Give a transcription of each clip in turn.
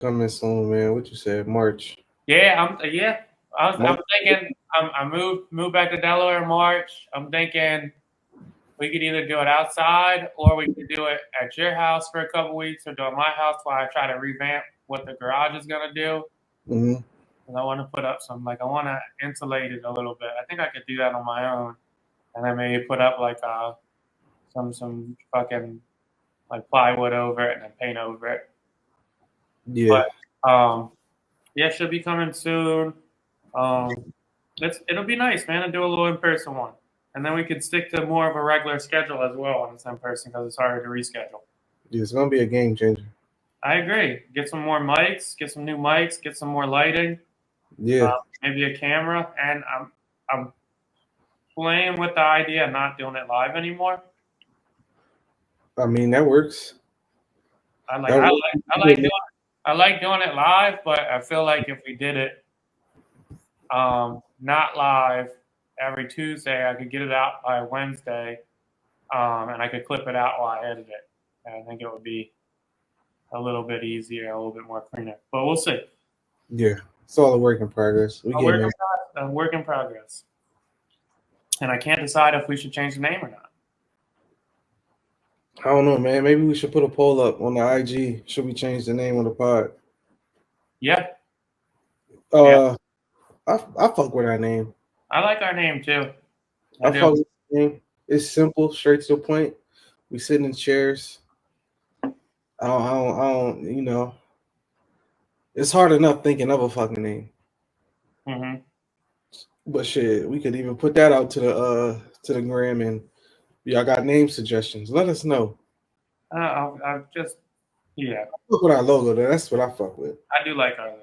coming soon, man. What you said, March? Yeah. I'm March? thinking I move back to Delaware in March. I'm thinking we could either do it outside or we could do it at your house for a couple weeks or do it at my house while I try to revamp what the garage is gonna do. Mm-hmm. And I want to put up some I want to insulate it a little bit. I think I could do that on my own, and then maybe put up some fucking plywood over it and then paint over it. Yeah. But yeah, should be coming soon. Um, it'll be nice, man, to do a little in person one, and then we could stick to more of a regular schedule as well when it's in person because it's harder to reschedule. Yeah, it's gonna be a game changer. I agree. Get some more mics, get some new mics, get some more lighting, Yeah. maybe a camera, and I'm playing with the idea of not doing it live anymore. I mean, that works. I like That I works. like I like doing I like doing it live, but I feel like if we did it not live every Tuesday, I could get it out by Wednesday, and I could clip it out while I edit it. And I think it would be a little bit easier, a little bit more cleaner. But we'll see. Yeah. It's all a work in progress. We getting there. A work in progress. And I can't decide if we should change the name or not. I don't know, man. Maybe we should put a poll up on the IG. Should we change the name of the pod? Yeah. I fuck with our name. I like our name too. I fuck with the name. It's simple, straight to the point. We sit in chairs. I don't, you know. It's hard enough thinking of a fucking name. Mm-hmm. But shit, we could even put that out to the gram, and y'all got name suggestions. Let us know. I Fuck with our logo, though. That's what I fuck with. I do like our logo.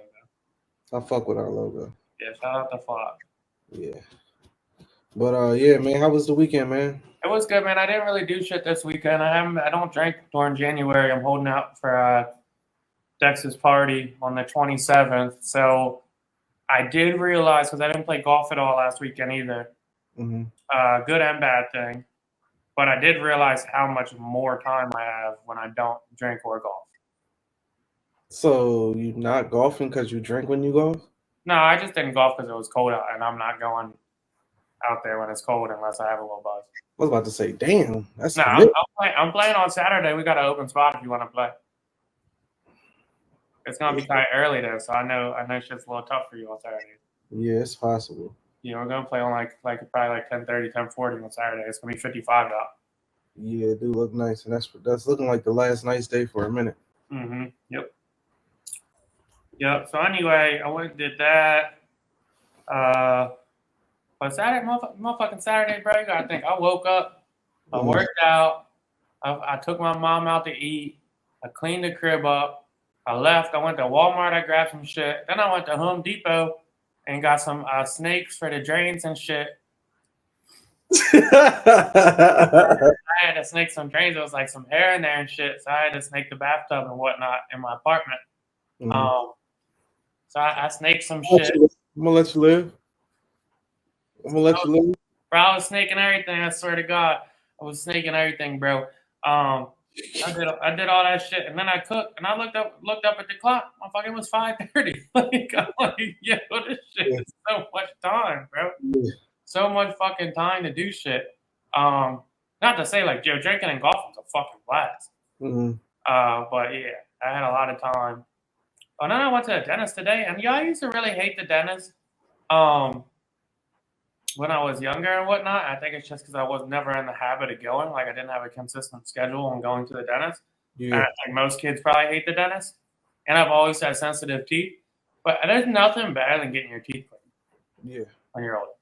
I fuck with our logo. Yeah, shout out the Flock. Yeah. But yeah, man, how was the weekend, man? It was good, man. I didn't really do shit this weekend. I don't drink during January. I'm holding out for Dex's party on the 27th. So I did realize, because I didn't play golf at all last weekend either, good and bad thing, but I did realize how much more time I have when I don't drink or golf. So you not golfing because you drink when you golf? No, I just didn't golf because it was cold out, and I'm not going out there when it's cold unless I have a little buzz. I was about to say, damn, that's I'm playing on Saturday. We got an open spot if you want to play. It's gonna be kind of early though, so I know shit's a little tough for you on Saturday. Yeah, it's possible. Yeah, we're gonna play on probably 10:30, 10:40 on Saturday. It's gonna be 55 out. Yeah, it do look nice, and that's looking like the last nice day for a minute. Mm-hmm. Yep. So anyway, I went and did that. But Saturday, motherfucking Saturday, bro, you gotta think. I woke up, I worked out, I took my mom out to eat, I cleaned the crib up, I left, I went to Walmart, I grabbed some shit, then I went to Home Depot and got some snakes for the drains and shit. I had to snake some drains. There was like some hair in there and shit, so I had to snake the bathtub and whatnot in my apartment. So I snaked some shit. I'm gonna let you live. Bro, I was snaking everything. I swear to God, I was snaking everything, bro. I did all that shit, and then I cooked, and I looked up at the clock. Motherfucker, it was 5:30. I'm like, yo, this shit is so much time, bro. Yeah. So much fucking time to do shit. Not to say drinking and golfing is a fucking blast. But yeah, I had a lot of time. And then I went to the dentist today, and I used to really hate the dentist. When I was younger and whatnot, I think it's just because I was never in the habit of going. Like I didn't have a consistent schedule on going to the dentist. Yeah. And I think most kids probably hate the dentist. And I've always had sensitive teeth. But there's nothing better than getting your teeth cleaned. Yeah. When you're older.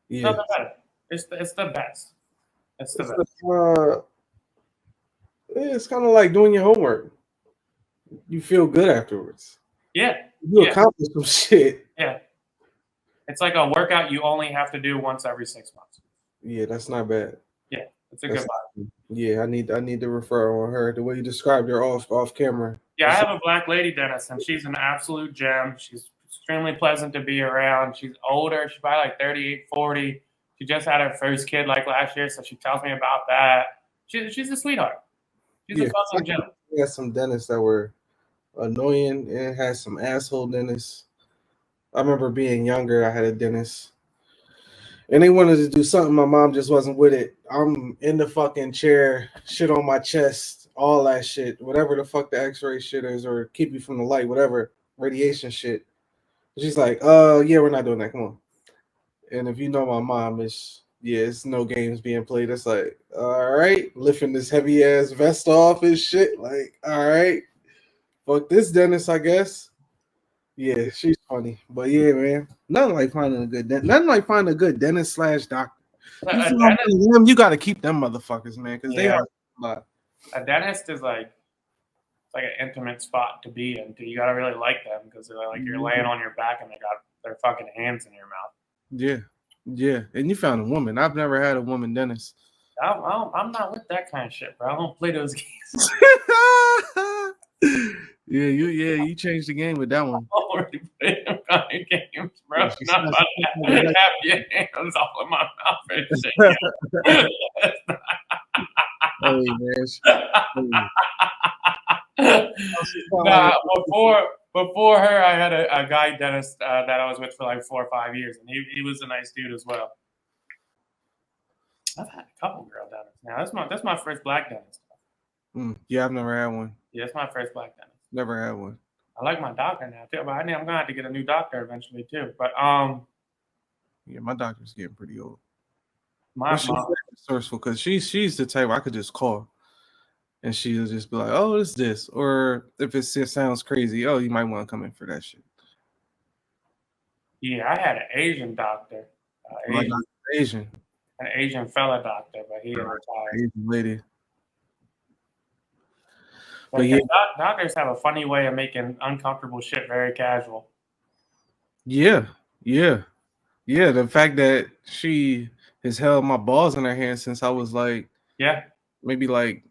Yeah. Nothing better. It's the best. It's the best. It's kind of like doing your homework. You feel good afterwards. Yeah. You accomplish some shit. Yeah. It's like a workout you only have to do once every 6 months. Yeah, that's not bad. Yeah, it's a good vibe. Yeah, I need to refer on her. The way you described her off camera. Yeah, I have a black lady dentist, and she's an absolute gem. She's extremely pleasant to be around. She's older. She's probably 38, 40. She just had her first kid last year, so she tells me about that. She's a sweetheart. She's a fucking gem. We had some dentists that were annoying, and it has some asshole dentists. I remember being younger, I had a dentist, and they wanted to do something. My mom just wasn't with it. I'm in the fucking chair, shit on my chest, all that shit, whatever the fuck the X-ray shit is, or keep you from the light, whatever radiation shit. She's like, yeah, we're not doing that. Come on. And if you know my mom, it's no games being played. It's like, all right, lifting this heavy ass vest off and shit. Like, all right, fuck this dentist, I guess. Yeah, she's funny, but yeah, man, nothing like finding a good dentist. Nothing like finding a good dentist slash doctor. You A find one dentist, of them, you got to keep them motherfuckers, man, because they yeah, are a lot. a dentist is like it's like an intimate spot to be in. You gotta really like them because they're like you're laying on your back and they got their fucking hands in your mouth. Yeah, yeah, and you found a woman. I've never had a woman dentist. I'm not with that kind of shit, bro. I don't play those games. You changed the game with that one. I'm already playing them kind of games, bro. Yeah, not about that. Have your hands all in my mouth and shit. Hey, man. Nah, before her, I had a guy dentist that I was with for like 4 or 5 years, and he was a nice dude as well. I've had a couple girl dentists. Now that's my first black dentist. Yeah, I've never had one. Yeah, it's my first black dentist. Never had one. I like my doctor now too, but I'm gonna have to get a new doctor eventually too. But yeah, my doctor's getting pretty old. She's resourceful because she's the type I could just call, and she'll just be like, "Oh, it's this," or if it sounds crazy, "Oh, you might want to come in for that shit." Yeah, I had an Asian doctor, Asian, an Asian fella doctor, but he retired. Asian lady. But yeah, doctors have a funny way of making uncomfortable shit very casual. Yeah. The fact that she has held my balls in her hand since I was like, maybe like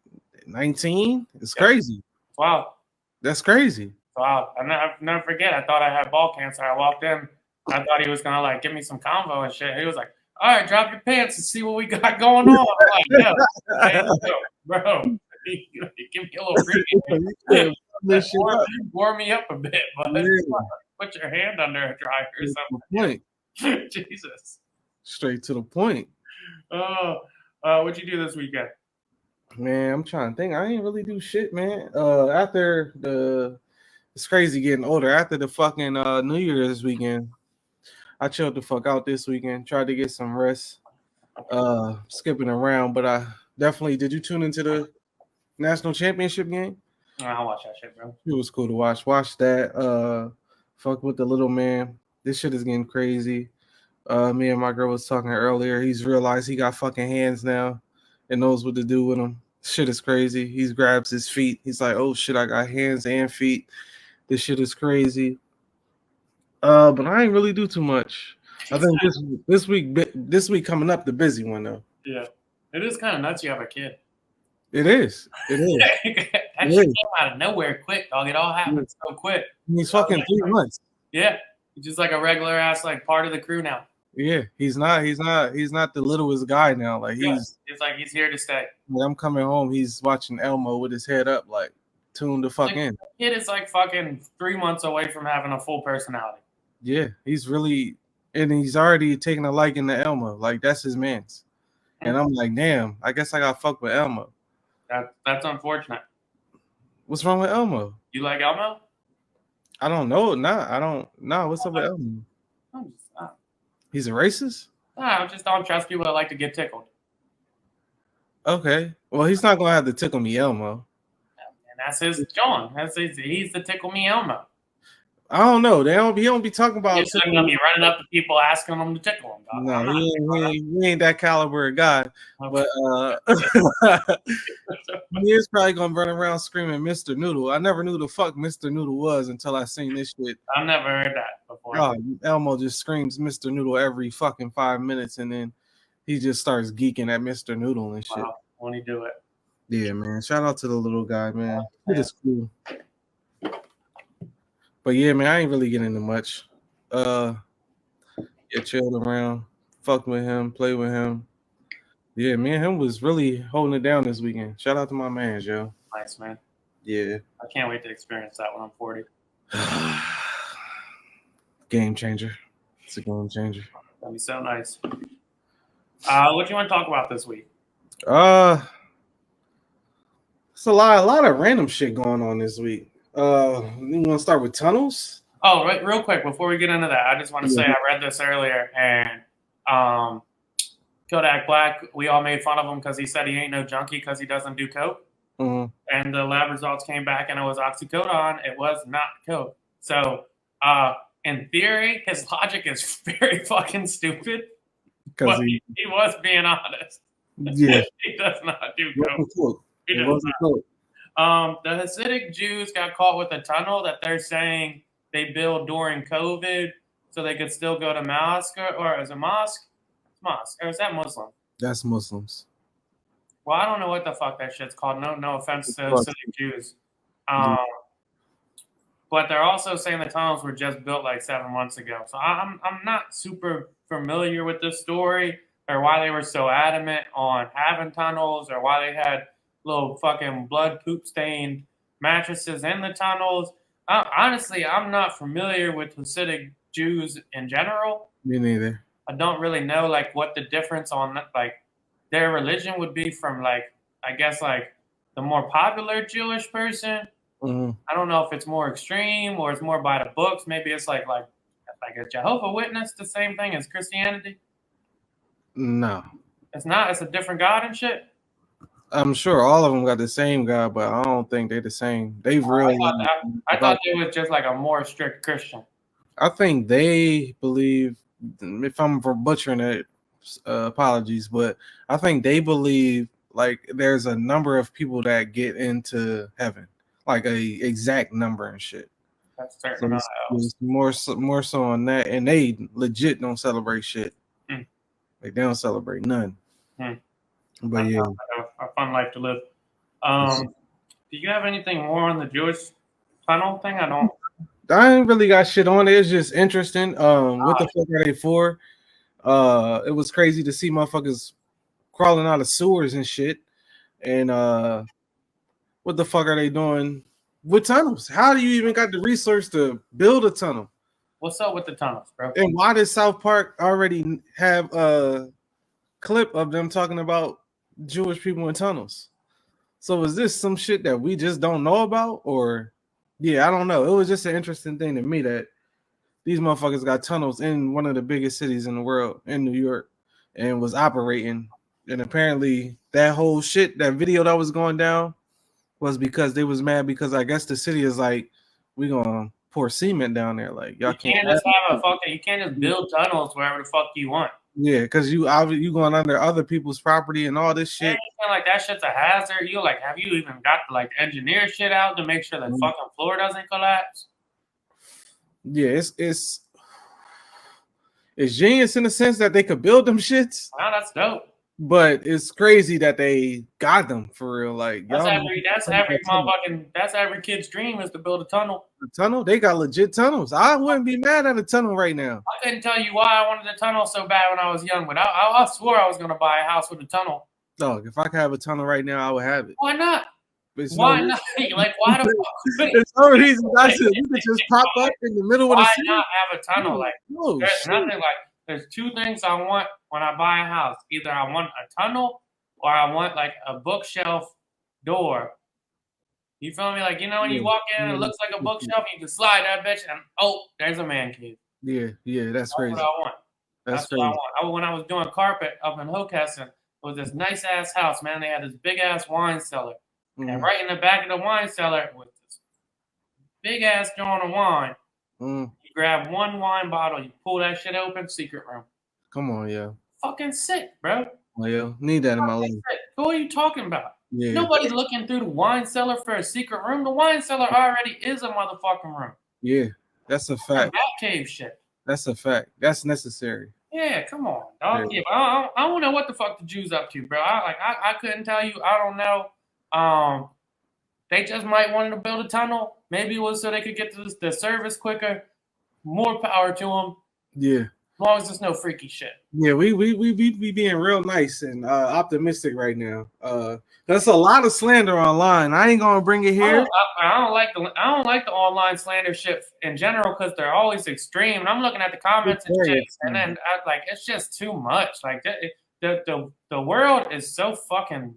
19. It's crazy. Wow, that's crazy. Wow, I'll never forget. I thought I had ball cancer. I walked in. I thought he was gonna like give me some convo and shit. He was like, "All right, drop your pants and see what we got going on." I'm like, "Yo, bro." Give me a little breathing. Warm me up a bit, but put your hand under a dryer or something. Jesus. Straight to the point. What'd you do this weekend? Man, I'm trying to think. I ain't really do shit, man. It's crazy getting older. After the fucking New Year's weekend, I chilled the fuck out this weekend. Tried to get some rest. Skipping around, but I definitely. Did you tune into the national championship game? I'll watch that shit, bro. It was cool to watch. Watch that. Fuck with the little man. This shit is getting crazy. Me and my girl was talking earlier. He's realized he got fucking hands now and knows what to do with them. Shit is crazy. He grabs his feet. He's like, "Oh shit, I got hands and feet. This shit is crazy." But I ain't really do too much. I think this week coming up, the busy one though. Yeah, it is kind of nuts. You have a kid. It is. That shit came out of nowhere quick, dog. It all happened so quick. He's fucking 3 months. Yeah, he's just like a regular ass, like part of the crew now. Yeah, he's not the littlest guy now. Like he's here to stay. When I'm coming home, he's watching Elmo with his head up, like tuned the fuck in. Kid is like fucking 3 months away from having a full personality. Yeah, he's already taking a liking to Elmo. Like that's his man's. And I'm like, damn, I guess I got fucked with Elmo. That's unfortunate. What's wrong with Elmo? You like Elmo? I don't know. What's up with Elmo? He's a racist? No, I just don't trust people that like to get tickled. Okay. Well, he's not gonna have to tickle me Elmo. And that's his John. He's the tickle me Elmo. I don't know. He don't be talking about. He's gonna be running up to people asking them to tickle him. Dog. No, he ain't that caliber of guy. But he is probably gonna run around screaming Mr. Noodle. I never knew the fuck Mr. Noodle was until I seen this shit. I've never heard that before. Oh, Elmo just screams Mr. Noodle every fucking 5 minutes, and then he just starts geeking at Mr. Noodle and shit. When he do it. Yeah, man. Shout out to the little guy, man. It is cool. But yeah, man, I ain't really getting into much. Chilled around, fucked with him, played with him. Yeah, me and him was really holding it down this weekend. Shout out to my man, Joe. Nice, man. Yeah. I can't wait to experience that when I'm 40. Game changer. It's a game changer. That'd be so nice. What do you want to talk about this week? It's a lot of random shit going on this week. You want to start with tunnels? Oh, right, real quick before we get into that, I just want to say I read this earlier, and Kodak Black, we all made fun of him because he said he ain't no junkie because he doesn't do coke. Mm-hmm. And the lab results came back, and it was oxycodone. It was not coke. So, in theory, his logic is very fucking stupid. But he was being honest. Yeah, he does not do coke. He it does wasn't not. The Hasidic Jews got caught with a tunnel that they're saying they built during COVID so they could still go to mosque, or is it mosque? Mosque, or is that Muslim? That's Muslims. Well, I don't know what the fuck that shit's called. No offense to Hasidic Jews. But they're also saying the tunnels were just built like 7 months ago. So I'm not super familiar with this story or why they were so adamant on having tunnels or why they had little fucking blood poop stained mattresses in the tunnels. Honestly, I'm not familiar with Hasidic Jews in general. Me neither. I don't really know like what the difference on like their religion would be from like I guess like the more popular Jewish person. Mm-hmm. I don't know if it's more extreme or it's more by the books. Maybe it's like a Jehovah's Witness, the same thing as Christianity. No, it's not. It's a different God and shit. I'm sure all of them got the same God, but I don't think they're the same. They really. I thought they was just like a more strict Christian. I think they believe. If I'm butchering it, apologies, but I think they believe like there's a number of people that get into heaven, like a exact number and shit. That's certain so more so on that, and they legit don't celebrate shit. Like they don't celebrate none. But yeah, a fun life to live. Do you have anything more on the Jewish tunnel thing? I ain't really got shit on it. It's just interesting. What the fuck are they for? It was crazy to see motherfuckers crawling out of sewers and shit. And what the fuck are they doing with tunnels? How do you even got the resource to build a tunnel? What's up with the tunnels, bro? And why does South Park already have a clip of them talking about Jewish people in tunnels? So is this some shit that we just don't know about? Or yeah, I don't know. It was just an interesting thing to me that these motherfuckers got tunnels in one of the biggest cities in the world, in New York, and was operating. And apparently that whole shit, that video that was going down was because they was mad because I guess the city is like, we gonna pour cement down there. Like y'all can't just have you can't just build tunnels wherever the fuck you want. Yeah, because you going under other people's property and all this shit. Yeah, like that shit's a hazard. You like, have you even got to like engineer shit out to make sure the fucking floor doesn't collapse? Yeah, it's genius in the sense that they could build them shits. Wow, that's dope. But it's crazy that they got them for real. Like that's every kid's dream is to build a tunnel. A tunnel? They got legit tunnels. I wouldn't be mad at a tunnel right now. I couldn't tell you why I wanted a tunnel so bad when I was young, but I swore I was gonna buy a house with a tunnel. Dog, if I could have a tunnel right now, I would have it. Why not? Why not? Like, why the fuck? There's no reason. I said you could just pop up in the middle of the city. Why not have a tunnel? Like, there's nothing like. There's two things I want when I buy a house. Either I want a tunnel or I want like a bookshelf door. You feel me? Like, you know, when you walk in and it looks like a bookshelf, you can slide that bitch and there's a man cave. Yeah, that's crazy. What I want. That's crazy. What I want. When I was doing carpet up in Hockessin, it was this nice ass house, man. They had this big ass wine cellar. And right in the back of the wine cellar was this big ass jar of wine. You grab one wine bottle, you pull that shit open, secret room. Come on, yeah. Fucking sick, bro. Oh, yeah, need that in my life. What are you talking about? Yeah. Nobody's looking through the wine cellar for a secret room. The wine cellar already is a motherfucking room. Yeah, that's a fact. That cave shit. That's a fact. That's necessary. Yeah, come on, dog. Yeah, I don't know what the fuck the Jews up to, bro. I couldn't tell you. I don't know. They just might want to build a tunnel. Maybe it was so they could get to the service quicker. More power to them. Yeah. long as there's no freaky shit. Yeah, we be being real nice and optimistic right now. There's a lot of slander online. I ain't gonna bring it here. I don't like the online slander shit in general because they're always extreme. And I'm looking at the comments and shit, and then it's just too much. Like the world is so fucking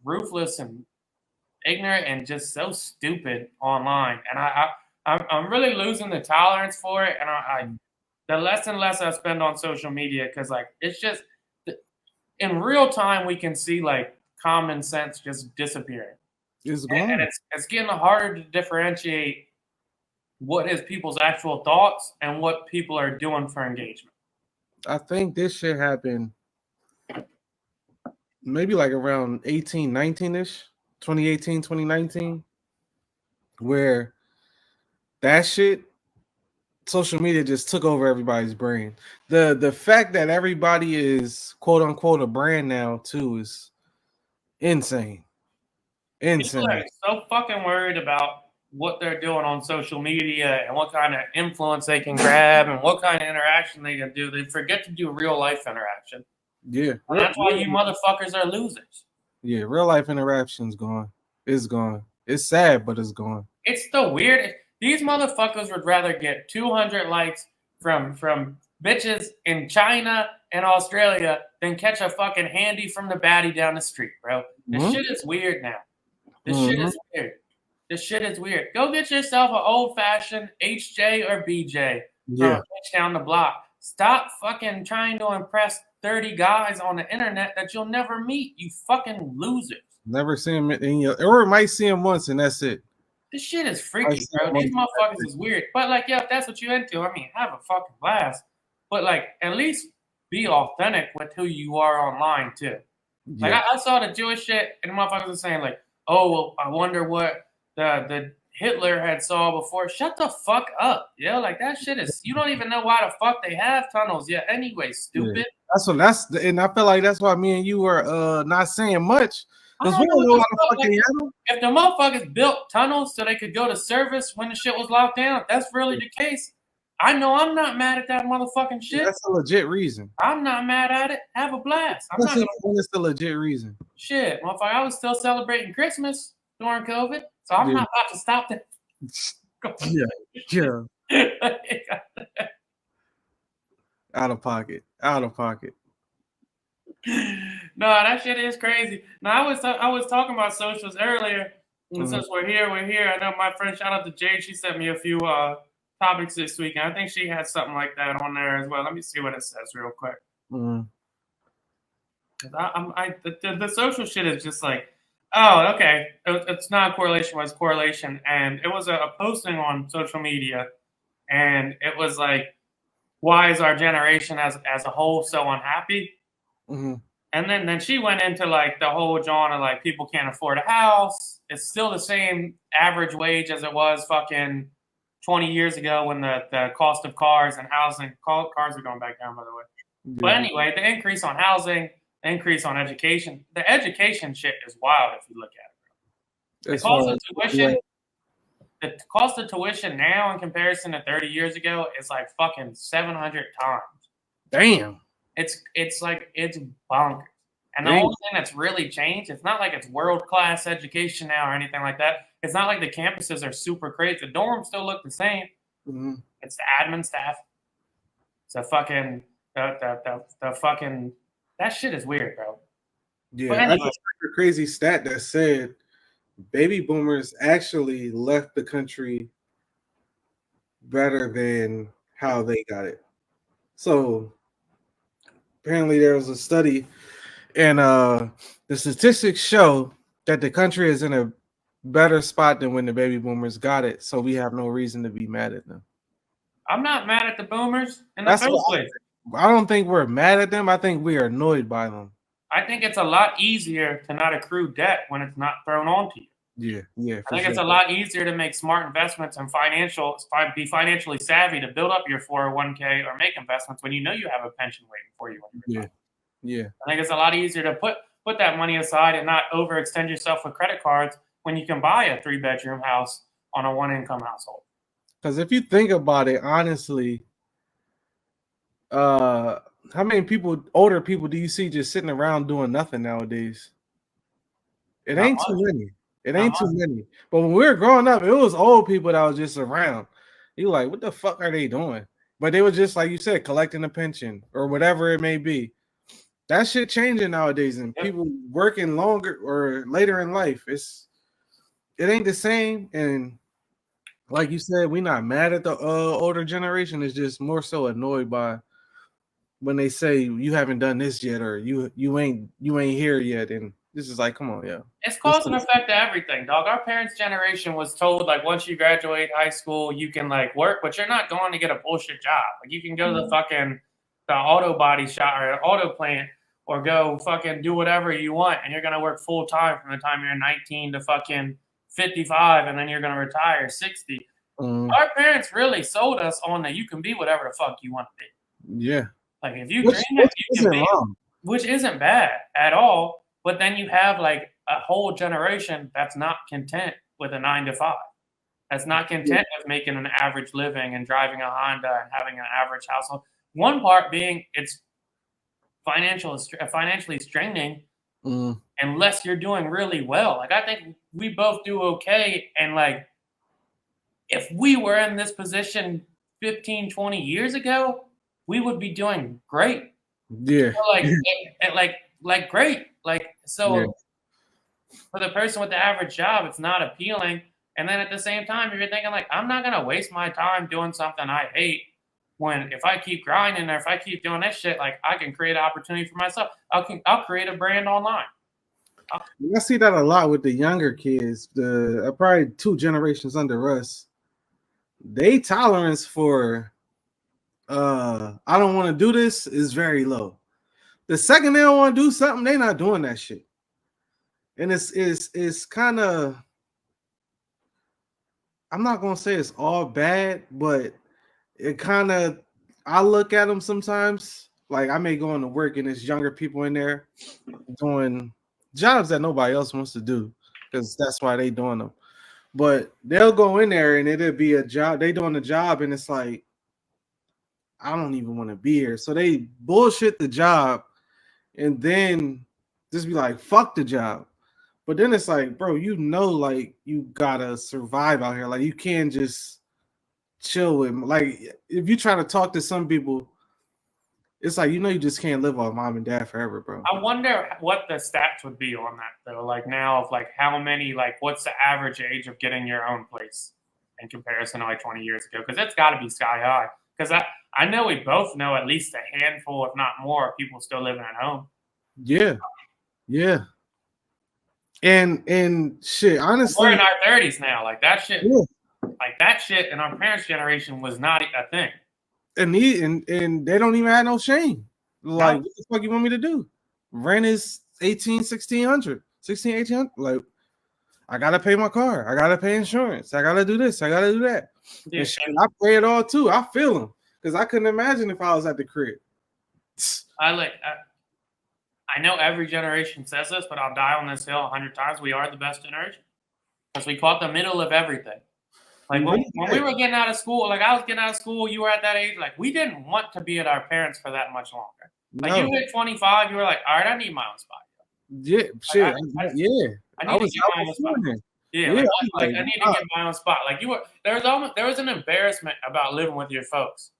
ruthless and ignorant and just so stupid online, and I'm really losing the tolerance for it. And the less and less I spend on social media, because like it's just in real time we can see like common sense just disappearing. It's gone. And it's getting harder to differentiate what is people's actual thoughts and what people are doing for engagement. I think this shit happened maybe like around 18, 19-ish, 2018, 2019, where that shit, social media just took over everybody's brain. The fact that everybody is quote unquote a brand now too is insane. People are so fucking worried about what they're doing on social media and what kind of influence they can grab and what kind of interaction they can do. They forget to do real life interaction. Yeah. And that's why you motherfuckers are losers. Yeah, real life interaction's gone. It's gone. It's sad, but it's gone. It's the weird. These motherfuckers would rather get 200 likes from bitches in China and Australia than catch a fucking handy from the baddie down the street, bro. This shit is weird now. This shit is weird. This shit is weird. Go get yourself an old-fashioned HJ or BJ from a bitch down the block. Stop fucking trying to impress 30 guys on the internet that you'll never meet, you fucking losers. Never see him or might see him once and that's it. This shit is freaky, bro. These motherfuckers is weird. But like, yeah, if that's what you're into, I mean, have a fucking blast. But like, at least be authentic with who you are online too. Yeah. Like I saw the Jewish shit and the motherfuckers were saying like, oh, well, I wonder what the Hitler had saw before. Shut the fuck up. Yeah, like that shit is, you don't even know why the fuck they have tunnels yet anyway, stupid. Yeah. And I feel like that's why me and you were not saying much. Because we don't know how the fuck they have them. If the motherfuckers built tunnels so they could go to service when the shit was locked down, if that's really the case, I know I'm not mad at that motherfucking shit. Yeah, that's a legit reason. I'm not mad at it. Have a blast. That's the legit reason. Shit, motherfucker, I was still celebrating Christmas during COVID, so I'm not about to stop that. Yeah. Out of pocket. No, that shit is crazy. Now I was talking about socials earlier, and since we're here. I know my friend, shout out to Jade, she sent me a few topics this week, and I think she had something like that on there as well. Let me see what it says real quick. The social shit is just like, oh, okay, it's not a correlation, but it's correlation, and it was a posting on social media, and it was like, why is our generation as a whole so unhappy? And then she went into like the whole genre of like people can't afford a house. It's still the same average wage as it was fucking 20 years ago when the cost of cars and housing, cars are going back down, by the way. Yeah. But anyway, the increase on housing, the increase on education, the education shit is wild if you look at it. The cost of tuition now in comparison to 30 years ago is like fucking 700 times. Damn. It's like, it's bonkers. And the only thing that's really changed, it's not like it's world-class education now or anything like that. It's not like the campuses are super crazy. The dorms still look the same. It's the admin staff. It's the fucking, the fucking, that shit is weird, bro. Yeah, anyway, I just heard a crazy stat that said baby boomers actually left the country better than how they got it. So apparently there was a study, and the statistics show that the country is in a better spot than when the baby boomers got it. So we have no reason to be mad at them. I'm not mad at the boomers in the first place. I don't think we're mad at them. I think we are annoyed by them. I think it's a lot easier to not accrue debt when it's not thrown onto you. Yeah. I think it's a lot easier to make smart investments and be financially savvy to build up your 401k or make investments when you know you have a pension waiting for you. Yeah. I think it's a lot easier to put that money aside and not overextend yourself with credit cards when you can buy a 3-bedroom house on a 1-income household. Because if you think about it, honestly, how many older people do you see just sitting around doing nothing nowadays? It Not ain't too much. many. It Not ain't too much. many. But when we were growing up, it was old people that was just around. You like, what the fuck are they doing? But they were just like you said, collecting a pension or whatever it may be. That shit changing nowadays, and Yep. people working longer or later in life. It ain't the same. And like you said, we not mad at the older generation. It's just more so annoyed by when they say you haven't done this yet or you ain't here yet. And this is like, come on, yo. It's cause and effect to everything, dog. Our parents' generation was told like once you graduate high school, you can like work, but you're not going to get a bullshit job. Like you can go to the auto body shop or auto plant or go fucking do whatever you want, and you're gonna work full time from the time you're 19 to fucking 55, and then you're gonna retire 60. Our parents really sold us on that you can be whatever the fuck you want to be. Yeah. Like if you dream it, you can be, which isn't bad at all. But then you have like a whole generation that's not content with a 9 to 5. That's not content with making an average living and driving a Honda and having an average household. One part being it's financially straining unless you're doing really well. Like I think we both do okay. And like if we were in this position 15, 20 years ago, we would be doing great. Yeah. So like great. Like so for the person with the average job, it's not appealing. And then at the same time, you're thinking like, I'm not gonna waste my time doing something I hate when if I keep grinding or if I keep doing this shit, like I can create an opportunity for myself. I'll create a brand online. I see that a lot with the younger kids, the probably 2 generations under us. They tolerance for I don't want to do this is very low. The second they don't want to do something, they're not doing that shit. And it's kind of, I'm not gonna say it's all bad, but it kind of, I look at them sometimes. Like I may go into work and there's younger people in there doing jobs that nobody else wants to do because that's why they doing them. But they'll go in there and it'll be a job. They doing the job and it's like, I don't even want to be here. So they bullshit the job and then just be like, fuck the job. But then it's like, bro, like you gotta survive out here. Like you can't just chill with like if you try to talk to some people, it's like you just can't live off mom and dad forever, bro. I wonder what the stats would be on that though. Like now of like how many, like what's the average age of getting your own place in comparison to like 20 years ago? Because it's gotta be sky high. Because I know we both know at least a handful, if not more, of people still living at home. Yeah. Yeah. And shit, honestly, we're in our 30s now. Like that shit, like that shit in our parents' generation was not a thing. And they don't even have no shame. Like, what the fuck you want me to do? Rent is 1,600, 1,800. Like, I gotta pay my car. I gotta pay insurance. I gotta do this. I gotta do that. And shit, I pay it all too. I feel them because I couldn't imagine if I was at the crib. I know every generation says this, but I'll die on this hill 100 times. We are the best generation because we caught the middle of everything. Like when we were getting out of school, like I was getting out of school, you were at that age. Like we didn't want to be at our parents for that much longer. Like you hit 25, you were like, all right, I need my own spot. Yeah, shit. I need to get my own spot. Yeah, I need to get my own spot. Like there was an embarrassment about living with your folks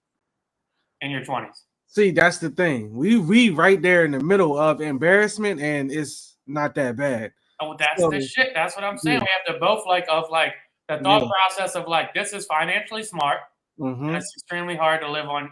in your 20s. See, that's the thing. We right there in the middle of embarrassment, and it's not that bad. Oh, that's the shit. That's what I'm saying. We have to both the thought process of like this is financially smart. And it's extremely hard to live on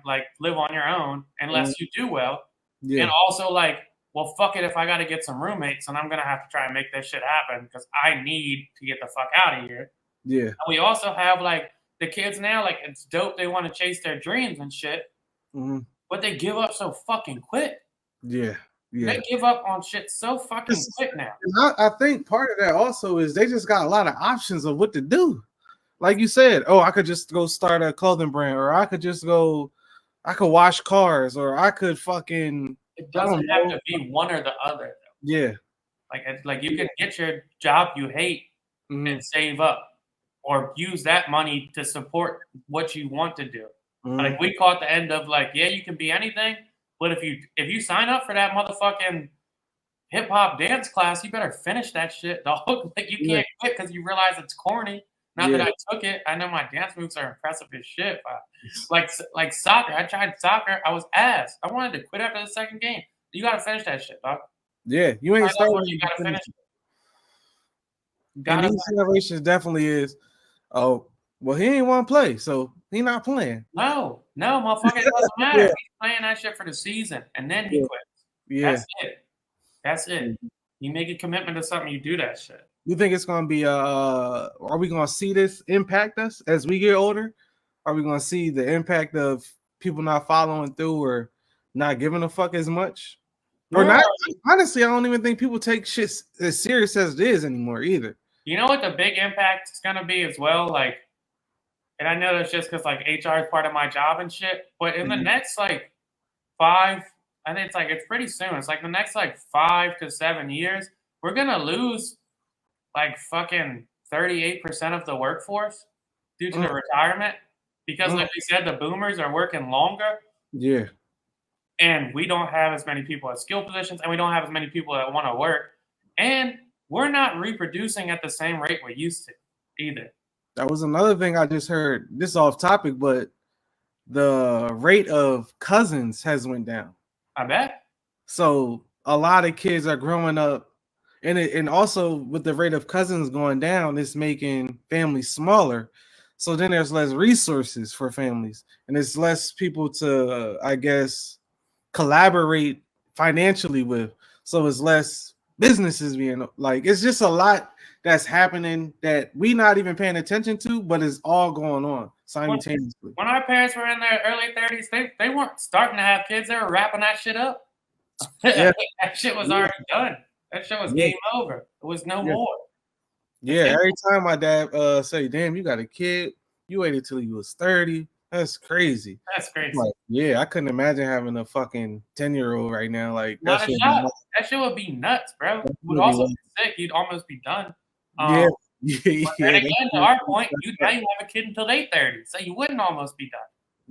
your own unless you do well. Yeah. And also like, well, fuck it if I got to get some roommates and I'm gonna have to try and make this shit happen because I need to get the fuck out of here. Yeah. And we also have like the kids now, like it's dope. They want to chase their dreams and shit, but they give up so fucking quick. Yeah. Yeah. They give up on shit so fucking quick now. I think part of that also is they just got a lot of options of what to do. Like you said, I could just go start a clothing brand, or I could wash cars, or I could fucking. It doesn't have to be one or the other. Though. Yeah. Like you can get your job you hate and save up, or use that money to support what you want to do. Like we caught the end of like, yeah, you can be anything, but if you sign up for that motherfucking hip hop dance class, you better finish that shit, dog. Like you can't quit because you realize it's corny. Not that I took it. I know my dance moves are impressive as shit. Like soccer. I tried soccer. I was ass. I wanted to quit after the second game. You gotta finish that shit, dog. Yeah, you ain't starting. You gotta finish it. And these generations definitely is. Oh, well, he ain't want to play, so he not playing. No, motherfucker, it doesn't matter. He's playing that shit for the season, and then he quits. Yeah, that's it. You make a commitment to something, you do that shit. You think it's gonna be are we gonna see this impact us as we get older? Are we gonna see the impact of people not following through or not giving a fuck as much? Or not? Honestly, I don't even think people take shit as serious as it is anymore either. You know what the big impact is gonna be as well? Like, and I know that's just because like HR is part of my job and shit, but in the next like 5, I think it's pretty soon. It's like the next like 5 to 7 years, we're gonna lose like fucking 38% of the workforce due to the retirement. Because like we said, the boomers are working longer. Yeah. And we don't have as many people at skill positions, and we don't have as many people that want to work. And we're not reproducing at the same rate we used to either. That was another thing I just heard. This is off topic, but the rate of cousins has went down. I bet. So a lot of kids are growing up, and also with the rate of cousins going down, it's making families smaller. So then there's less resources for families, and it's less people to, I guess, collaborate financially with. So it's less businesses being like, it's just a lot that's happening that we not even paying attention to, but it's all going on simultaneously. When our parents were in their early 30s, they weren't starting to have kids. They were wrapping that shit up. Yeah. That shit was already done. That shit was game over. It was no more. Yeah, every time my dad say, damn, you got a kid, you waited till you was 30. That's crazy. That's crazy. Like, yeah, I couldn't imagine having a fucking 10-year-old right now. Like that shit would be nuts, bro. You would also be sick. You'd almost be done. And again, to our point, you have a kid until they 30, so you wouldn't almost be done.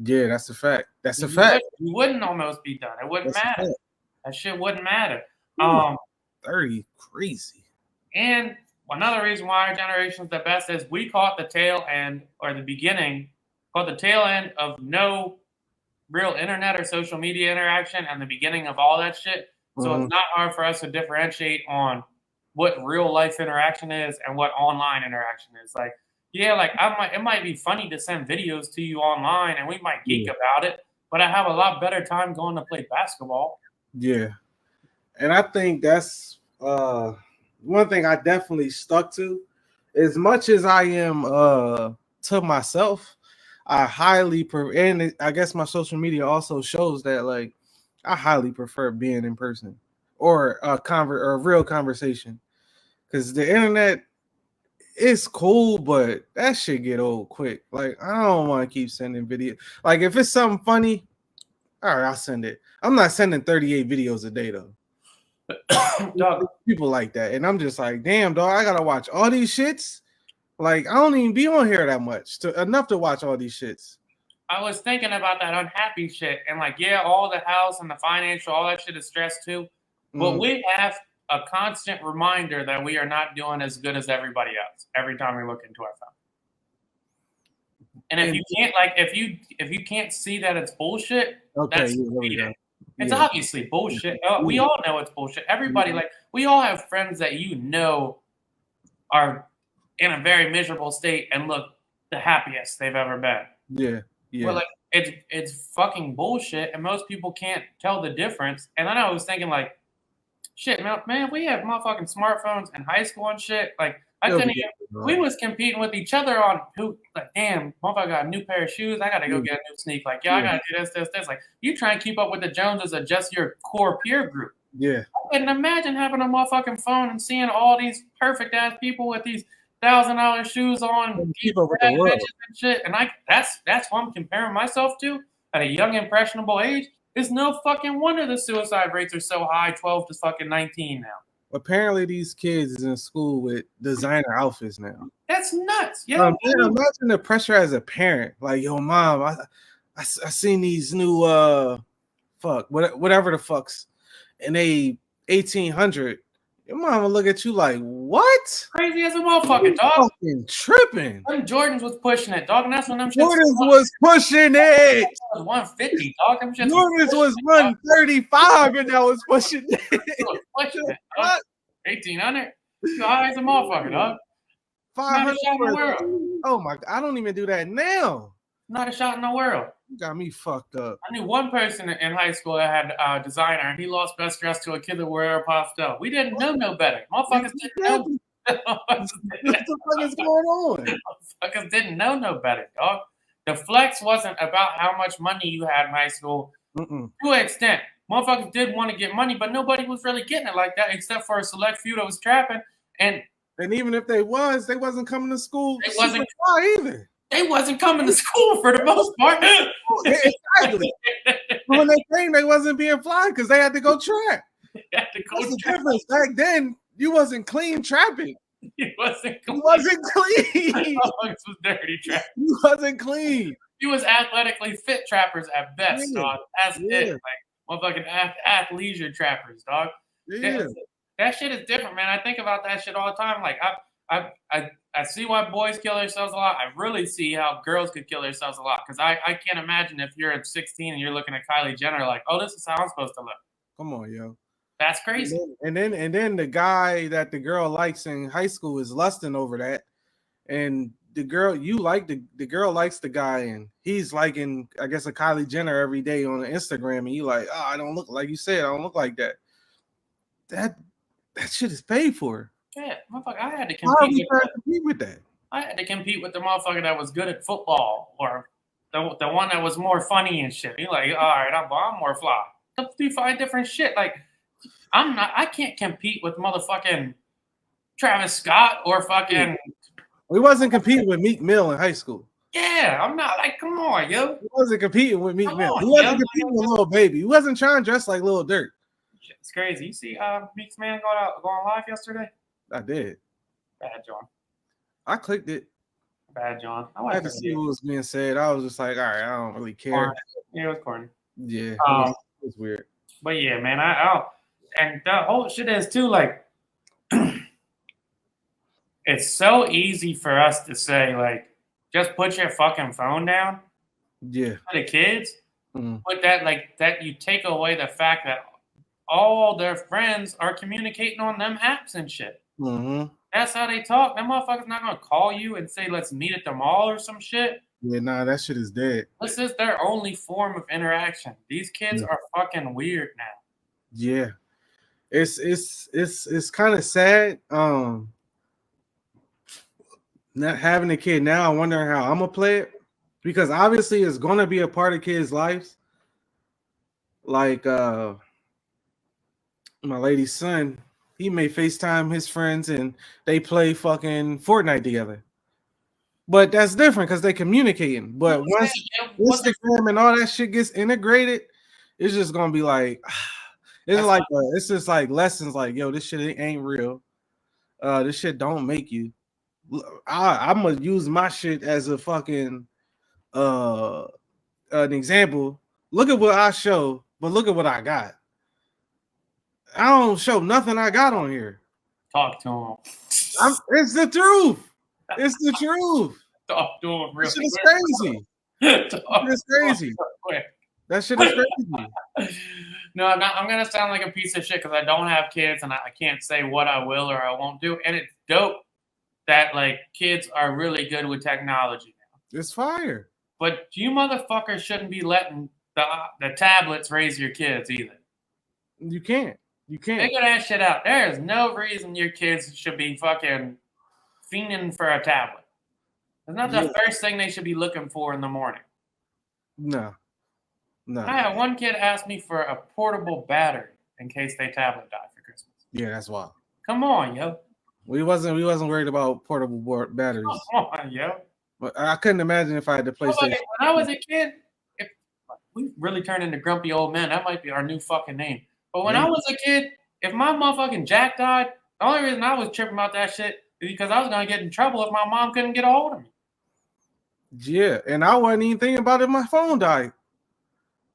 Yeah, that's a fact. That's a fact. You wouldn't almost be done. It wouldn't matter. That shit wouldn't matter. 30, crazy. And another reason why our generation is the best is we caught the tail end, or the beginning, caught the tail end of no real internet or social media interaction and the beginning of all that shit. So it's not hard for us to differentiate on what real life interaction is and what online interaction is. Like, yeah, like it might be funny to send videos to you online and we might geek about it, but I have a lot better time going to play basketball. Yeah. And I think that's one thing I definitely stuck to. As much as I am to myself, I highly and I guess my social media also shows that, like, I highly prefer being in person or a real conversation, because the internet is cool, but that shit get old quick. Like, I don't want to keep sending video. Like, if it's something funny, all right, I'll send it. I'm not sending 38 videos a day though. Dog. People like that, and I'm just like, damn, dog, I gotta watch all these shits. Like, I don't even be on here that much enough to watch all these shits. I was thinking about that unhappy shit, and like, yeah, all the house and the financial, all that shit is stress too. But we have a constant reminder that we are not doing as good as everybody else every time we look into our phone. And if you can't, like, if you can't see that it's bullshit, that's it's obviously bullshit. We all know it's bullshit. Everybody, like, we all have friends that are in a very miserable state and look the happiest they've ever been. Yeah. But like, it's fucking bullshit, and most people can't tell the difference. And then I was thinking, like, shit, man, we have motherfucking smartphones in high school and shit. Like, I couldn't even. We was competing with each other on who. Like, damn, motherfucker got a new pair of shoes. I gotta go get a new sneak. Like, I gotta do this. Like, you try and keep up with the Joneses of just your core peer group. Yeah. I couldn't imagine having a motherfucking phone and seeing all these perfect ass people with these $1,000 shoes on, keep up with the world and shit. And that's what I'm comparing myself to at a young, impressionable age. It's no fucking wonder the suicide rates are so high, 12 to fucking 19 now. Apparently, these kids is in school with designer outfits now. That's nuts. Yeah. Imagine the pressure as a parent. Like, yo, mom, I seen these new whatever the fucks, and they 1800. Your mama look at you like, what? Crazy as a motherfucker, dog. Fucking tripping. Them Jordans was pushing it, dog, and that's when them shits Jordans was pushing it. 150, dog. Them shits Jordans was 135, and that was pushing it. was pushing it, dog. 1800. You high as a motherfucker, dog. 500. Not a shot in the world. Oh my! I don't even do that now. Not a shot in the world. You got me fucked up. I knew one person in high school that had a designer, and he lost best dress to a kid that wore Aeropostale. We didn't know no better. Motherfuckers didn't know. What the fuck is going on? Motherfuckers didn't know no better, dog. The flex wasn't about how much money you had in high school. To an extent, motherfuckers did want to get money, but nobody was really getting it like that, except for a select few that was trapping. And even if they wasn't coming to school. They wasn't either. They wasn't coming to school for the most part. Exactly. When they came, they wasn't being fly because they had to go trap. That's the difference. Back then, you wasn't clean trapping. You wasn't clean. You wasn't clean. Was dirty trapping. You wasn't clean. You was athletically fit trappers at best, dog. That's it. Like motherfucking athleisure trappers, dog. Yeah. That shit is different, man. I think about that shit all the time. Like I see why boys kill themselves a lot. I really see how girls could kill themselves a lot. Because I can't imagine if you're at 16 and you're looking at Kylie Jenner like, oh, this is how I'm supposed to look. Come on, yo. That's crazy. And then the guy that the girl likes in high school is lusting over that. And the girl the girl likes the guy, and he's liking, I guess, a Kylie Jenner every day on Instagram, and you like, oh, I don't look like you said, I don't look like that. That shit is paid for. Yeah, motherfucker, I had to compete with that. I had to compete with the motherfucker that was good at football, or the one that was more funny and shit. You're like, all right, I'm more fly. You find different shit. Like, I can't compete with motherfucking Travis Scott or fucking. We wasn't competing with Meek Mill in high school. Yeah, I'm not like, come on, yo. He wasn't competing with Meek Mill. He wasn't competing with Lil Baby. He wasn't trying to dress like Lil Durk. It's crazy. You see Meek's man going live yesterday? I did. Bad, John. I clicked it. Bad, John. I had to see what was being said. I was just like, all right, I don't really care. Yeah, it was corny. Yeah, it was weird. But yeah, man, and the whole shit is too, like, it's so easy for us to say, like, just put your fucking phone down. Yeah. For the kids. But that you take away the fact that all their friends are communicating on them apps and shit. That's how they talk. Them motherfuckers not gonna call you and say, let's meet at the mall or some shit. Yeah, nah, that shit is dead. This is their only form of interaction. These kids are fucking weird now. Yeah. It's kind of sad. Not having a kid now, I wonder how I'm gonna play it. Because obviously it's gonna be a part of kids' lives. Like my lady's son, he may FaceTime his friends and they play fucking Fortnite together. But that's different because they communicating. But once Instagram and all that shit gets integrated, it's just gonna be like it's just like lessons like, yo, this shit ain't real. This shit don't make you. I'm gonna use my shit as a fucking an example. Look at what I show, but look at what I got. I don't show nothing I got on here. Talk to him. It's the truth. It's the truth. Talk to him. That shit is crazy. It's crazy. That shit is crazy. No, I'm gonna sound like a piece of shit because I don't have kids and I can't say what I will or I won't do. And it's dope that like kids are really good with technology now. It's fire. But you motherfuckers shouldn't be letting the tablets raise your kids either. You can't. Figure that shit out. There is no reason your kids should be fucking fiending for a tablet. It's not the first thing they should be looking for in the morning. No. I had one kid ask me for a portable battery in case their tablet died for Christmas. Yeah, that's wild. Come on, yo. We wasn't worried about portable batteries. Come on, yo. But I couldn't imagine if I had the PlayStation. When I was a kid, we really turned into grumpy old men. That might be our new fucking name. But when I was a kid, if my motherfucking jack died, the only reason I was tripping about that shit is because I was going to get in trouble if my mom couldn't get a hold of me. Yeah, and I wasn't even thinking about it if my phone died.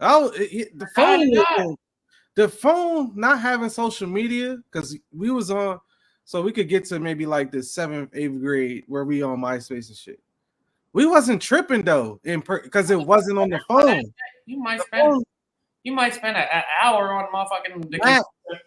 Oh, How did not? the phone not having social media because we was on, so we could get to maybe like the 7th, 8th grade where we on MySpace and shit. We wasn't tripping though, because it wasn't on the phone. You might The spend phone an hour on motherfucking the max, computer.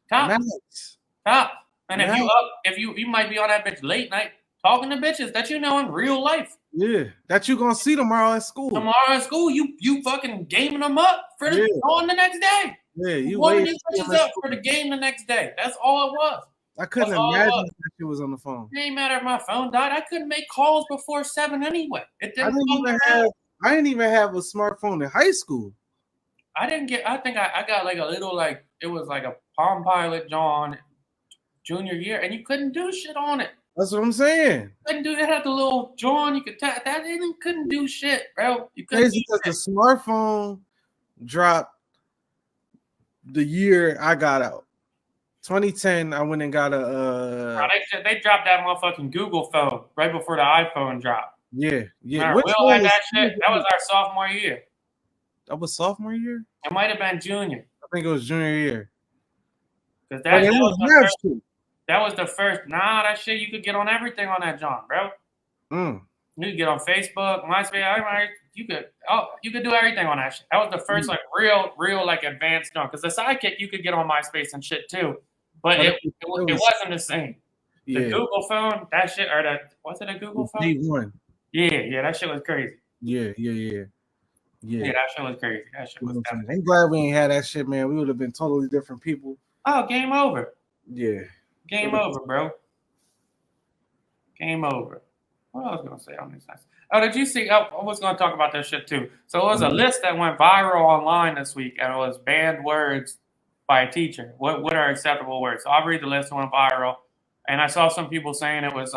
Top, max, top. And if max. you might be on that bitch late night talking to bitches that you know in real life. Yeah, that you gonna see tomorrow at school. Tomorrow at school, you fucking gaming them up for on the next day. Yeah, you warming wait. these bitches up for the game the next day. That's all it was. I couldn't imagine if that shit was on the phone. It ain't matter if my phone died. I couldn't make calls before 7 anyway. It I didn't. didn't even have a smartphone in high school. I didn't get. I think I got like a little like it was like a Palm Pilot John junior year, and you couldn't do shit on it. That's what I'm saying. Couldn't do. It had the little John. You could tap that. It couldn't do shit, bro. You couldn't. Crazy because the smartphone dropped the year I got out. 2010, I went and got a. They dropped that motherfucking Google phone right before the iPhone dropped. Yeah. Will had that shit. That was our sophomore year. That was sophomore year? It might have been junior. I think it was junior year. Because that was the first. Nah, that shit you could get on everything on that John, bro. You could get on Facebook, MySpace. You could do everything on that shit. That was the first like real like advanced John. Because the Sidekick you could get on MySpace and shit too, but it wasn't the same. The Google phone, that shit, or was it a Google phone? D1. Yeah, that shit was crazy. Yeah. That shit was crazy. That shit was. I'm glad we ain't had that shit, man. We would have been totally different people. Oh, game over. Yeah. Game over, bro. Game over. What else was I going to say on this? Oh, did you see? I was going to talk about that shit too. So it was a list that went viral online this week, and it was banned words by a teacher. What are acceptable words? So I'll read the list that went viral, and I saw some people saying it was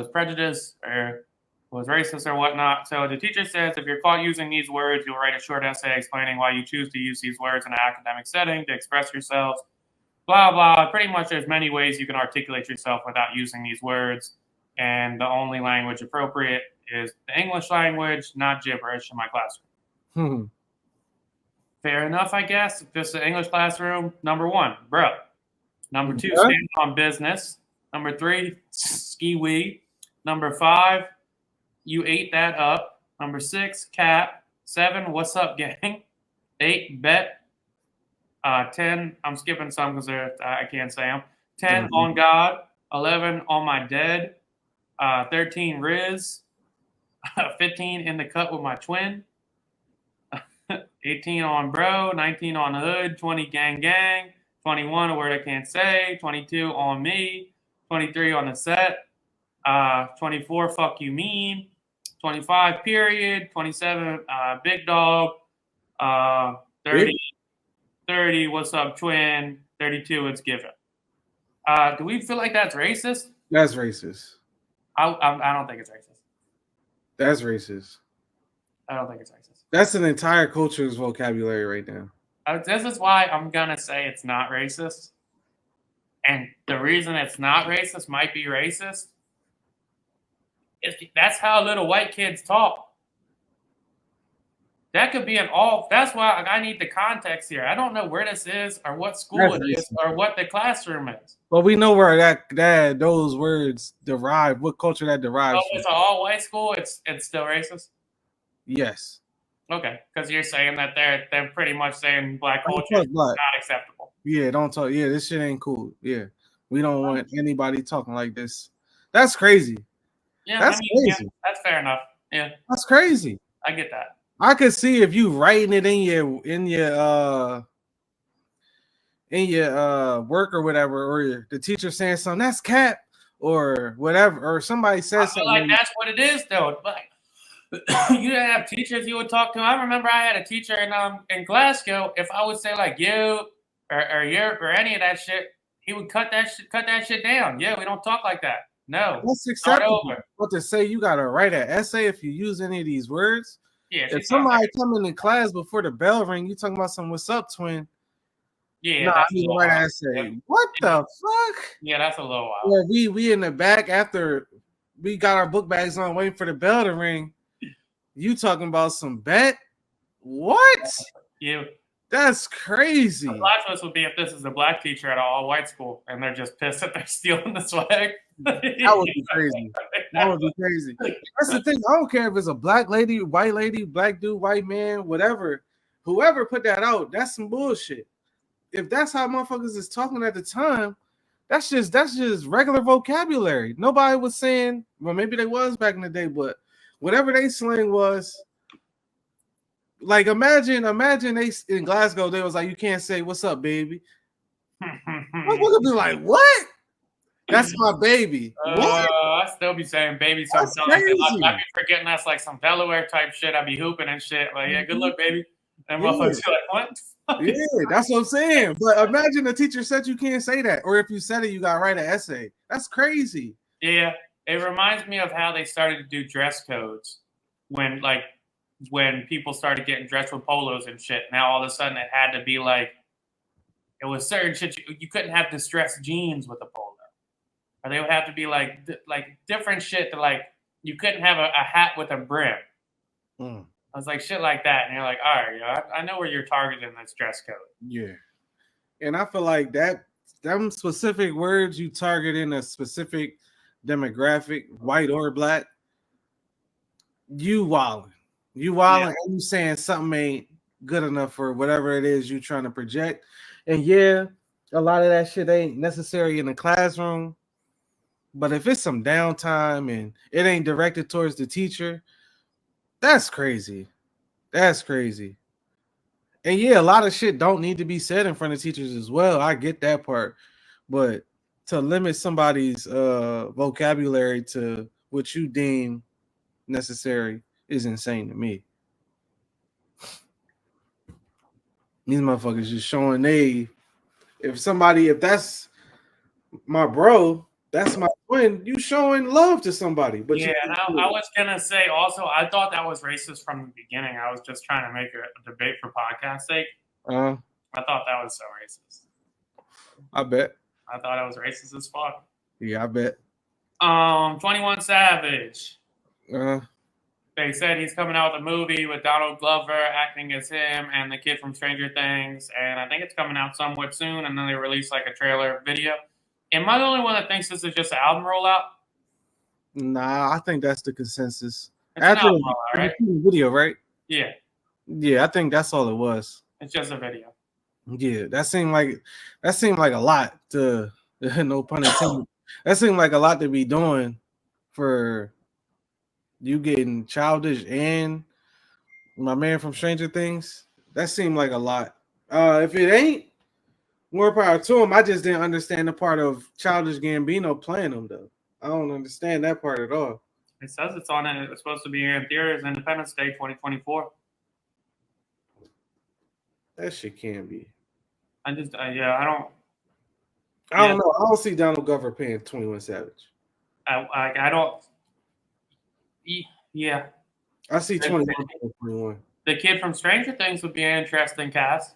prejudice or it was racist or whatnot. So the teacher says if you're caught using these words, you'll write a short essay explaining why you choose to use these words in an academic setting to express yourselves. Blah, blah. Pretty much there's many ways you can articulate yourself without using these words. And the only language appropriate is the English language, not gibberish in my classroom. Fair enough, I guess. If this is an English classroom, number 1, bro. Number 2, stand on business. Number 3, ski-wee. Number 5, you ate that up. Number 6, cap. 7, what's up, gang? 8, bet. 10, I'm skipping some because I can't say them. 10, on God. 11, on my dead. 13, Riz. 15, in the cut with my twin. 18, on bro. 19, on hood. 20, gang. 21, a word I can't say. 22, on me. 23, on the set. 24, fuck you mean. 25, period. 27, big dog. 30, what's up, twin. 32, it's given. Do we feel like that's racist? That's racist. I don't think it's racist. That's racist. I don't think it's racist. That's an entire culture's vocabulary right now. This is why I'm going to say it's not racist. And the reason it's not racist might be racist. That's how little white kids talk. That could be that's why I need the context here. I don't know where this is or what school it is or what the classroom is. But we know where that those words derive, what culture that derives from. It's an all-white school, it's still racist? Yes. Okay, because you're saying that they're pretty much saying black culture is not acceptable. Yeah, don't talk. Yeah, this shit ain't cool. Yeah. We don't want anybody talking like this. That's crazy. Yeah, that's crazy. Yeah, that's fair enough. Yeah. That's crazy. I get that. I could see if you writing it in your work or whatever, or the teacher saying something that's cap or whatever, or somebody says something. Like that's what it is, though. Like you didn't have teachers you would talk to. I remember I had a teacher in Glasgow. If I would say like you or you or any of that shit, he would cut that shit down. Yeah, we don't talk like that. No, that's acceptable. But to say you gotta write an essay if you use any of these words. Yeah, if somebody coming in class before the bell ring, you talking about some what's up, twin? Yeah, nah, that's a right essay. Yeah. What the fuck? Yeah, that's a little wild. Yeah, we in the back after we got our book bags on, waiting for the bell to ring. You talking about some bet? What? You. That's crazy. The plot twist would be if this is a black teacher at an all-white school, and they're just pissed that they're stealing the swag. That would be crazy. That would be crazy. That's the thing. I don't care if it's a black lady, white lady, black dude, white man, whatever. Whoever put that out, that's some bullshit. If that's how motherfuckers is talking at the time, that's just regular vocabulary. Nobody was saying, well, maybe they was back in the day, but whatever they slang was, like imagine they in Glasgow, they was like, you can't say what's up, baby. Motherfuckers be like, what? That's my baby. What? I still be saying baby sometimes. I'd be forgetting that's like some Delaware type shit. I'd be hooping and shit. Like, yeah, good luck, baby. And motherfuckers be like, what? Yeah, that's what I'm saying. But imagine the teacher said you can't say that. Or if you said it, you got to write an essay. That's crazy. Yeah. It reminds me of how they started to do dress codes when people started getting dressed with polos and shit. Now all of a sudden it had to be like, it was certain shit. You couldn't have distressed jeans with a polo. Or they would have to be like different shit to like, you couldn't have a hat with a brim. I was like, shit like that. And you're like, all right, I know where you're targeting this dress code. Yeah. And I feel like them specific words you target in a specific demographic, white or black, you wilding. And you saying something ain't good enough for whatever it is you trying to project. And yeah, a lot of that shit ain't necessary in the classroom. But if it's some downtime and it ain't directed towards the teacher, that's crazy. That's crazy. And yeah, a lot of shit don't need to be said in front of teachers as well. I get that part. But to limit somebody's vocabulary to what you deem necessary is insane to me. These motherfuckers just showing if that's my bro, that's my twin, you showing love to somebody. But yeah, and I was gonna say also, I thought that was racist from the beginning. I was just trying to make a debate for podcast sake. I thought that was so racist. I bet. I thought it was racist as fuck. Yeah, I bet. 21 Savage. They said he's coming out with a movie with Donald Glover acting as him and the kid from Stranger Things, and I think it's coming out somewhat soon. And then they released like a trailer video. Am I the only one that thinks this is just an album rollout? Nah, I think that's the consensus. It's an album rollout, right? Video, right? Yeah. Yeah, I think that's all it was. It's just a video. Yeah, that seemed like a lot to no pun intended. That seemed like a lot to be doing for you getting Childish and my man from Stranger Things. That seemed like a lot. If it ain't, more power to him. I just didn't understand the part of Childish Gambino playing him though. I don't understand that part at all. It says it's on it. It's supposed to be in theaters Independence Day 2024. That shit can't be. I don't know. I don't see Donald Glover paying 21 Savage. I don't. Yeah. I see 21. The kid from Stranger Things would be an interesting cast.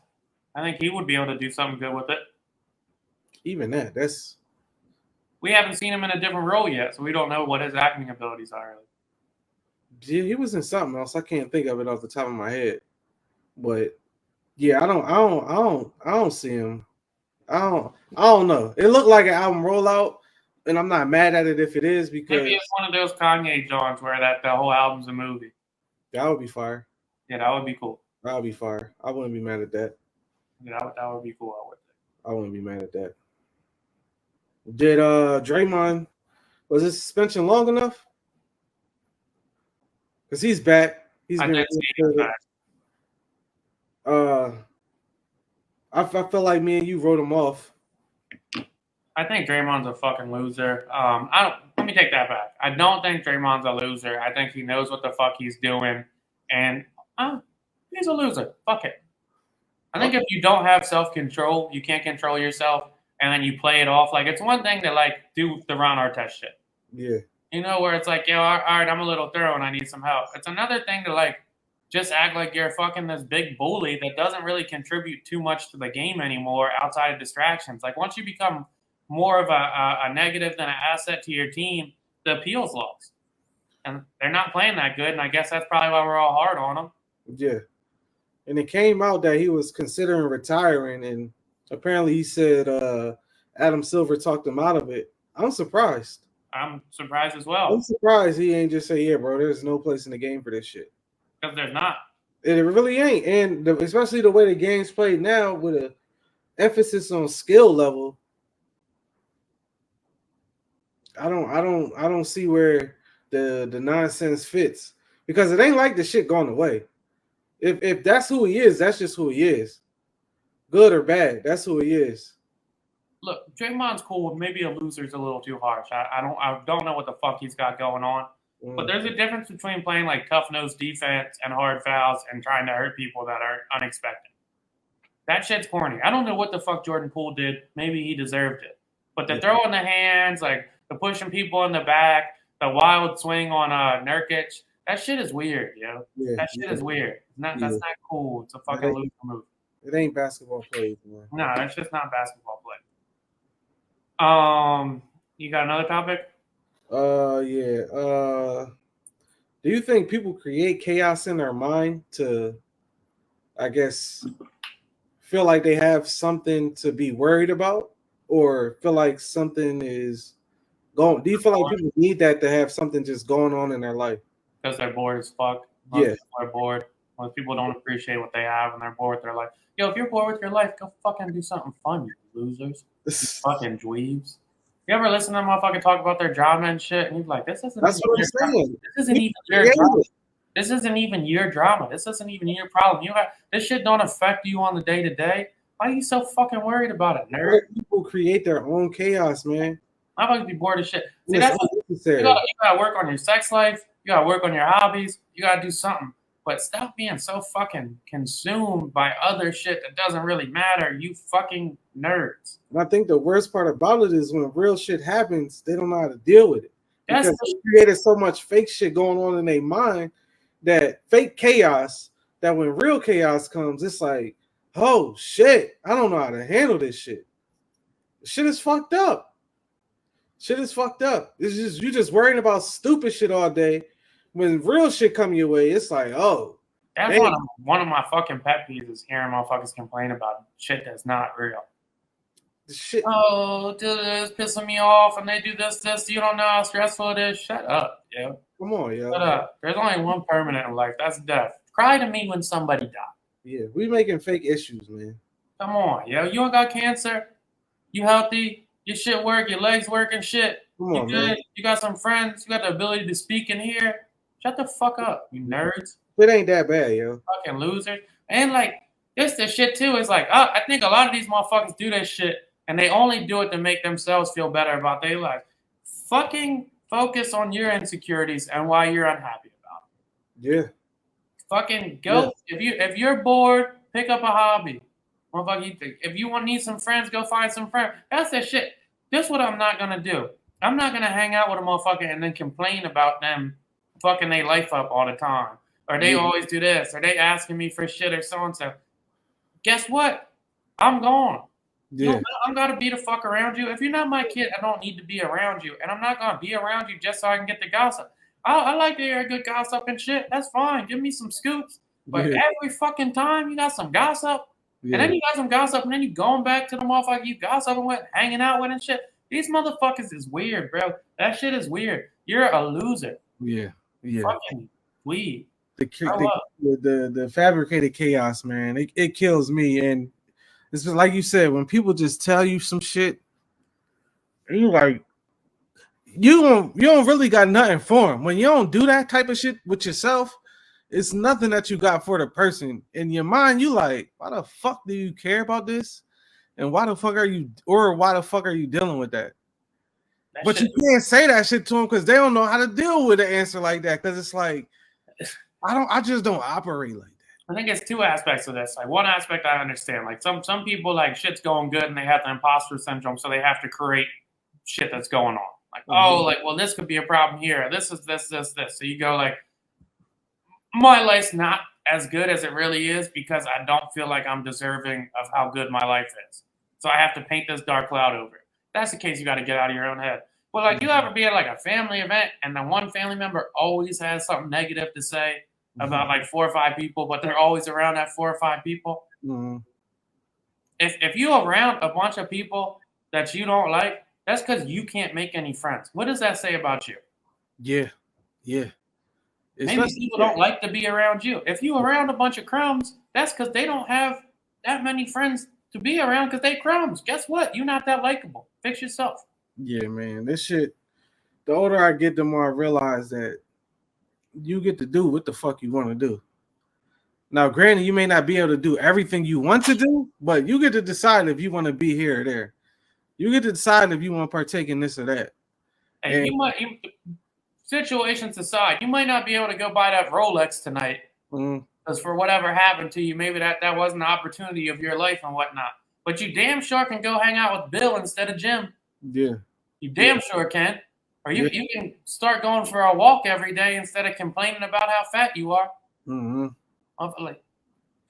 I think he would be able to do something good with it. Even that's. We haven't seen him in a different role yet, so we don't know what his acting abilities are. Yeah, he was in something else. I can't think of it off the top of my head, but yeah, I don't see him. I don't know. It looked like an album rollout, and I'm not mad at it if it is because maybe it's one of those Kanye Johns where the whole album's a movie. That would be fire. Yeah, that would be cool. That would be fire. I wouldn't be mad at that. Yeah, that would be cool. I wouldn't be mad at that. Did Draymond, was his suspension long enough? Because he's back. He's back. I feel like me and you wrote him off. I think Draymond's a fucking loser. Let me take that back. I don't think Draymond's a loser. I think he knows what the fuck he's doing, and he's a loser. Fuck it. I think if you don't have self-control, you can't control yourself, and then you play it off. Like, it's one thing to, like, do the Ron Artest shit. Yeah. You know, where it's like, yo, all right, I'm a little thorough and I need some help. It's another thing to, like, just act like you're fucking this big bully that doesn't really contribute too much to the game anymore outside of distractions. Like, once you become more of a negative than an asset to your team, the appeal's lost. And they're not playing that good, and I guess that's probably why we're all hard on them. Yeah. and it came out that he was considering retiring, and apparently he said Adam Silver talked him out of it. I'm surprised. I'm surprised as I'm well surprised he ain't just say, "Yeah, bro, there's no place in the game for this shit." because there's not. It really ain't, and especially the way the game's played now, with a emphasis on skill level. I don't see where the nonsense fits, because it ain't like the shit going away. If that's who he is, that's just who he is. Good or bad, that's who he is. Look, Draymond's cool. Maybe a loser's a little too harsh. I don't know what the fuck he's got going on. But there's a difference between playing like tough nosed defense and hard fouls and trying to hurt people that are unexpected. That shit's corny. I don't know what the fuck Jordan Poole did. Maybe he deserved it. But the throw in the hands, like the pushing people in the back, the wild swing on Nurkic, that shit is weird, yo. That shit is weird. That's not cool. It's a fucking loser move. It ain't basketball plays, man. No, that's just not basketball play. You got another topic? Yeah. Do you think people create chaos in their mind to, I guess, feel like they have something to be worried about, or feel like something is going? Do you feel like people need that to have something just going on in their life? Because they're bored as fuck. Yeah. People are bored. Most people don't appreciate what they have and they're bored with their life. Yo, if you're bored with your life, go fucking do something fun, you losers. You fucking dweebs. You ever listen to them motherfucking talk about their drama and shit, and you're like, this isn't That's what I'm saying. This isn't even your drama. This isn't even your drama. This isn't even your problem. This shit don't affect you on the day to day. Why are you so fucking worried about it, nerd? People create their own chaos, man. I'm about to be bored as shit. See, that's you gotta work on your sex life. You gotta work on your hobbies. You gotta do something. But stop being so fucking consumed by other shit that doesn't really matter, you fucking nerds. And I think the worst part about it is when real shit happens, they don't know how to deal with it. Because they created so much fake shit going on in their mind, that fake chaos, that when real chaos comes, it's like, oh shit, I don't know how to handle this shit. Shit is fucked up. Shit is fucked up. It's just you just worrying about stupid shit all day. When real shit come your way, it's like, oh. That's one of my fucking pet peeves is hearing motherfuckers complain about shit that's not real. Shit. Oh, dude, it's pissing me off, and they do this. You don't know how stressful it is. Shut up, yo. Come on, yo. Shut up. There's only one permanent in life. That's death. Cry to me when somebody dies. Yeah, we making fake issues, man. Come on, yo. You don't got cancer. You healthy. Your shit work. Your legs work and shit. Come on, you good. Man. You got some friends. You got the ability to speak and hear. Shut the fuck up, you nerds. It ain't that bad, yo. Fucking losers. And like, this shit too is like, I think a lot of these motherfuckers do this shit and they only do it to make themselves feel better about their life. Fucking focus on your insecurities and why you're unhappy about it. Yeah. Fucking go. Yeah. If you're bored, pick up a hobby. If you need some friends, go find some friends. That's that shit. This is what I'm not gonna do. I'm not gonna hang out with a motherfucker and then complain about them fucking their life up all the time. Or they always do this. Or they asking me for shit or so-and-so. Guess what? I'm gone. Yeah. I'm going to be the fuck around you. If you're not my kid, I don't need to be around you. And I'm not going to be around you just so I can get the gossip. I like to hear good gossip and shit. That's fine. Give me some scoops. But every fucking time you got some gossip, and then you got some gossip, and then you going back to the motherfucker you gossiping with, hanging out with and shit. These motherfuckers is weird, bro. That shit is weird. You're a loser. Yeah. Yeah. Fucking weed. The fabricated chaos, man. It kills me. And it's just like you said, when people just tell you some shit, you like you don't really got nothing for them. When you don't do that type of shit with yourself, it's nothing that you got for the person. In your mind, you like, why the fuck do you care about this? And why the fuck are you dealing with that? But you can't say that shit to them because they don't know how to deal with an answer like that. Because it's like, I just don't operate like that. I think it's two aspects of this. Like one aspect I understand. Like some people, like shit's going good and they have the imposter syndrome, so they have to create shit that's going on. Like, well, this could be a problem here. This is this. So you go like, my life's not as good as it really is because I don't feel like I'm deserving of how good my life is. So I have to paint this dark cloud over it. That's the case. You got to get out of your own head. But like, you ever be at like a family event and the one family member always has something negative to say, about like 4 or 5 people, but they're always around that 4 or 5 people. Mm-hmm. If you're around a bunch of people that you don't like, that's because you can't make any friends. What does that say about you? Yeah, yeah. Maybe people don't like to be around you. If you around a bunch of crumbs, that's because they don't have that many friends to be around because they crumbs. Guess what? You're not that likable. Fix yourself. Yeah, man. This shit. The older I get, the more I realize that you get to do what the fuck you want to do. Now, granted, you may not be able to do everything you want to do, but you get to decide if you want to be here or there. You get to decide if you want to partake in this or that. And situations aside, you might not be able to go buy that Rolex tonight because for whatever happened to you, maybe that wasn't the opportunity of your life and whatnot. But you damn sure can go hang out with Bill instead of Jim. Yeah. You damn sure can. Or you can start going for a walk every day instead of complaining about how fat you are. Mm-hmm. Like,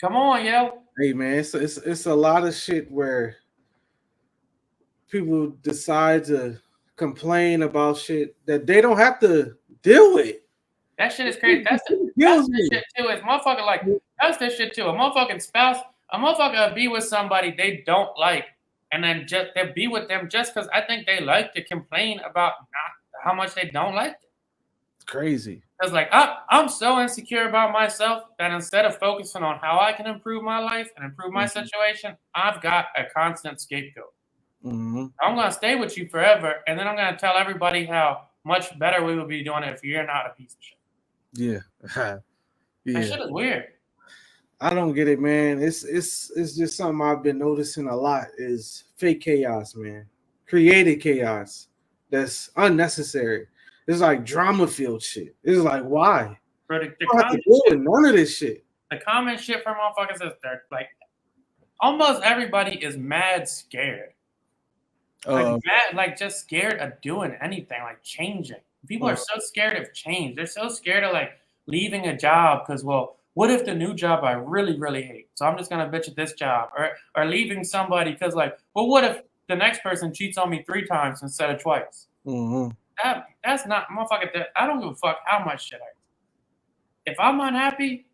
come on, yo. Hey, man, it's a lot of shit where people decide to complain about shit that they don't have to deal with. That shit is crazy. That's the shit too. Is motherfucker like that's the shit too. A motherfucking spouse, a motherfucker be with somebody they don't like, and then just they be with them just because I think they like to complain about how much they don't like them. It's crazy. It's like I'm so insecure about myself that instead of focusing on how I can improve my life and improve my situation, I've got a constant scapegoat. Mm-hmm. I'm gonna stay with you forever, and then I'm gonna tell everybody how much better we would be doing it if you're not a piece of shit. Yeah. Yeah. That shit is weird. I don't get it, man. It's just something I've been noticing a lot is fake chaos, man. Created chaos that's unnecessary. It's like drama filled shit. It's like why? Bro, none of this shit. The common shit from motherfuckers is they're like almost everybody is mad scared. Like just scared of doing anything, like changing. People are so scared of change. They're so scared of like leaving a job because, well, what if the new job I really, really hate? So I'm just gonna bitch at this job, or leaving somebody because, like, well, what if the next person cheats on me 3 times instead of twice? Mm-hmm. That's not motherfucker. I don't give a fuck how much shit I do. If I'm unhappy,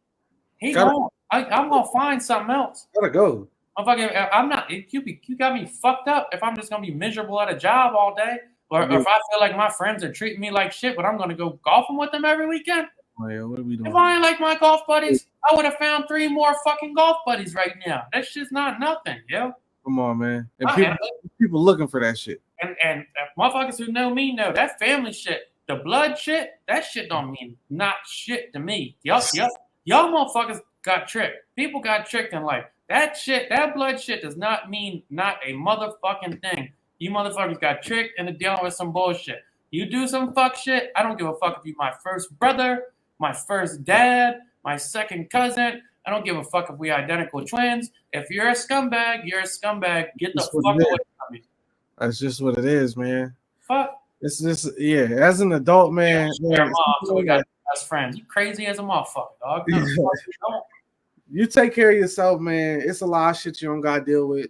I'm gonna find something else. Gotta go. I'm not. You got me fucked up if I'm just gonna be miserable at a job all day, or if I feel like my friends are treating me like shit, but I'm gonna go golfing with them every weekend. Well, what are we doing? If I ain't like my golf buddies, I would have found 3 more fucking golf buddies right now. That shit's not nothing, yo. Come on, man. And people looking for that shit. And motherfuckers who know me know that family shit, the blood shit, that shit don't mean not shit to me. Y'all motherfuckers got tricked. People got tricked in life. That shit, that blood shit does not mean not a motherfucking thing. You motherfuckers got tricked into dealing with some bullshit. You do some fuck shit, I don't give a fuck if you my first brother, my first dad, my second cousin. I don't give a fuck if we identical twins. If you're a scumbag, you're a scumbag. Get the fuck away from me. That's just what it is, man. Fuck. It's just, yeah, as an adult, man. So we got best friends. You crazy as a motherfucker, dog. You take care of yourself, man. It's a lot of shit you don't gotta deal with.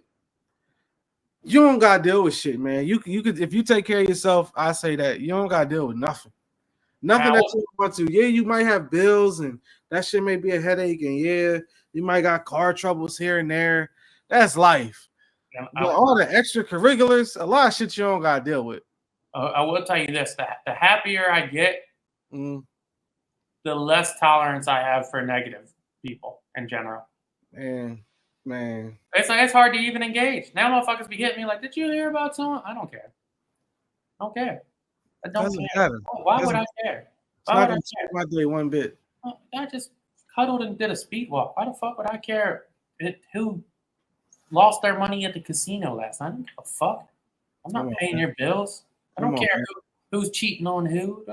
You don't gotta deal with shit, man. You could if you take care of yourself, I say that you don't gotta deal with nothing. Nothing that you want to. Yeah, you might have bills and that shit may be a headache, and yeah, you might got car troubles here and there. That's life. But all the extracurriculars, a lot of shit you don't gotta deal with. I will tell you this: the happier I get, the less tolerance I have for negative people in general. Man, it's hard to even engage. Now motherfuckers be hitting me like, "Did you hear about someone?" I don't care. I don't care. I don't care. Matter. Why would I care? Why would I care? My day one bit. I just cuddled and did a speed walk. Why the fuck would I care who lost their money at the casino last night? I don't give a fuck. I'm not paying your bills. I don't care who's cheating on who.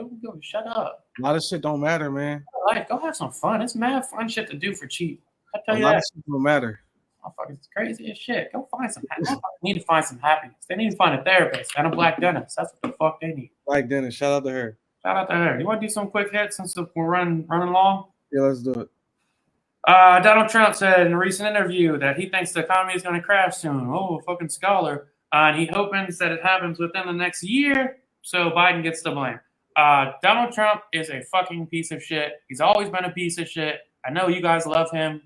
Shut up. A lot of shit don't matter, man. Like, go have some fun. It's mad fun shit to do for cheap. I tell you that. A lot of shit don't matter. Motherfuckers crazy as shit. Go find some happiness. Need to find some happiness. They need to find a therapist and a black dentist. That's what the fuck they need. Black dentist. Shout out to her. Shout out to her. You want to do some quick hits since we're running long? Yeah, let's do it. Donald Trump said in a recent interview that he thinks the economy is going to crash soon. Oh, fucking scholar. And he hopes that it happens within the next year, so Biden gets the blame. Donald Trump is a fucking piece of shit. He's always been a piece of shit. I know you guys love him.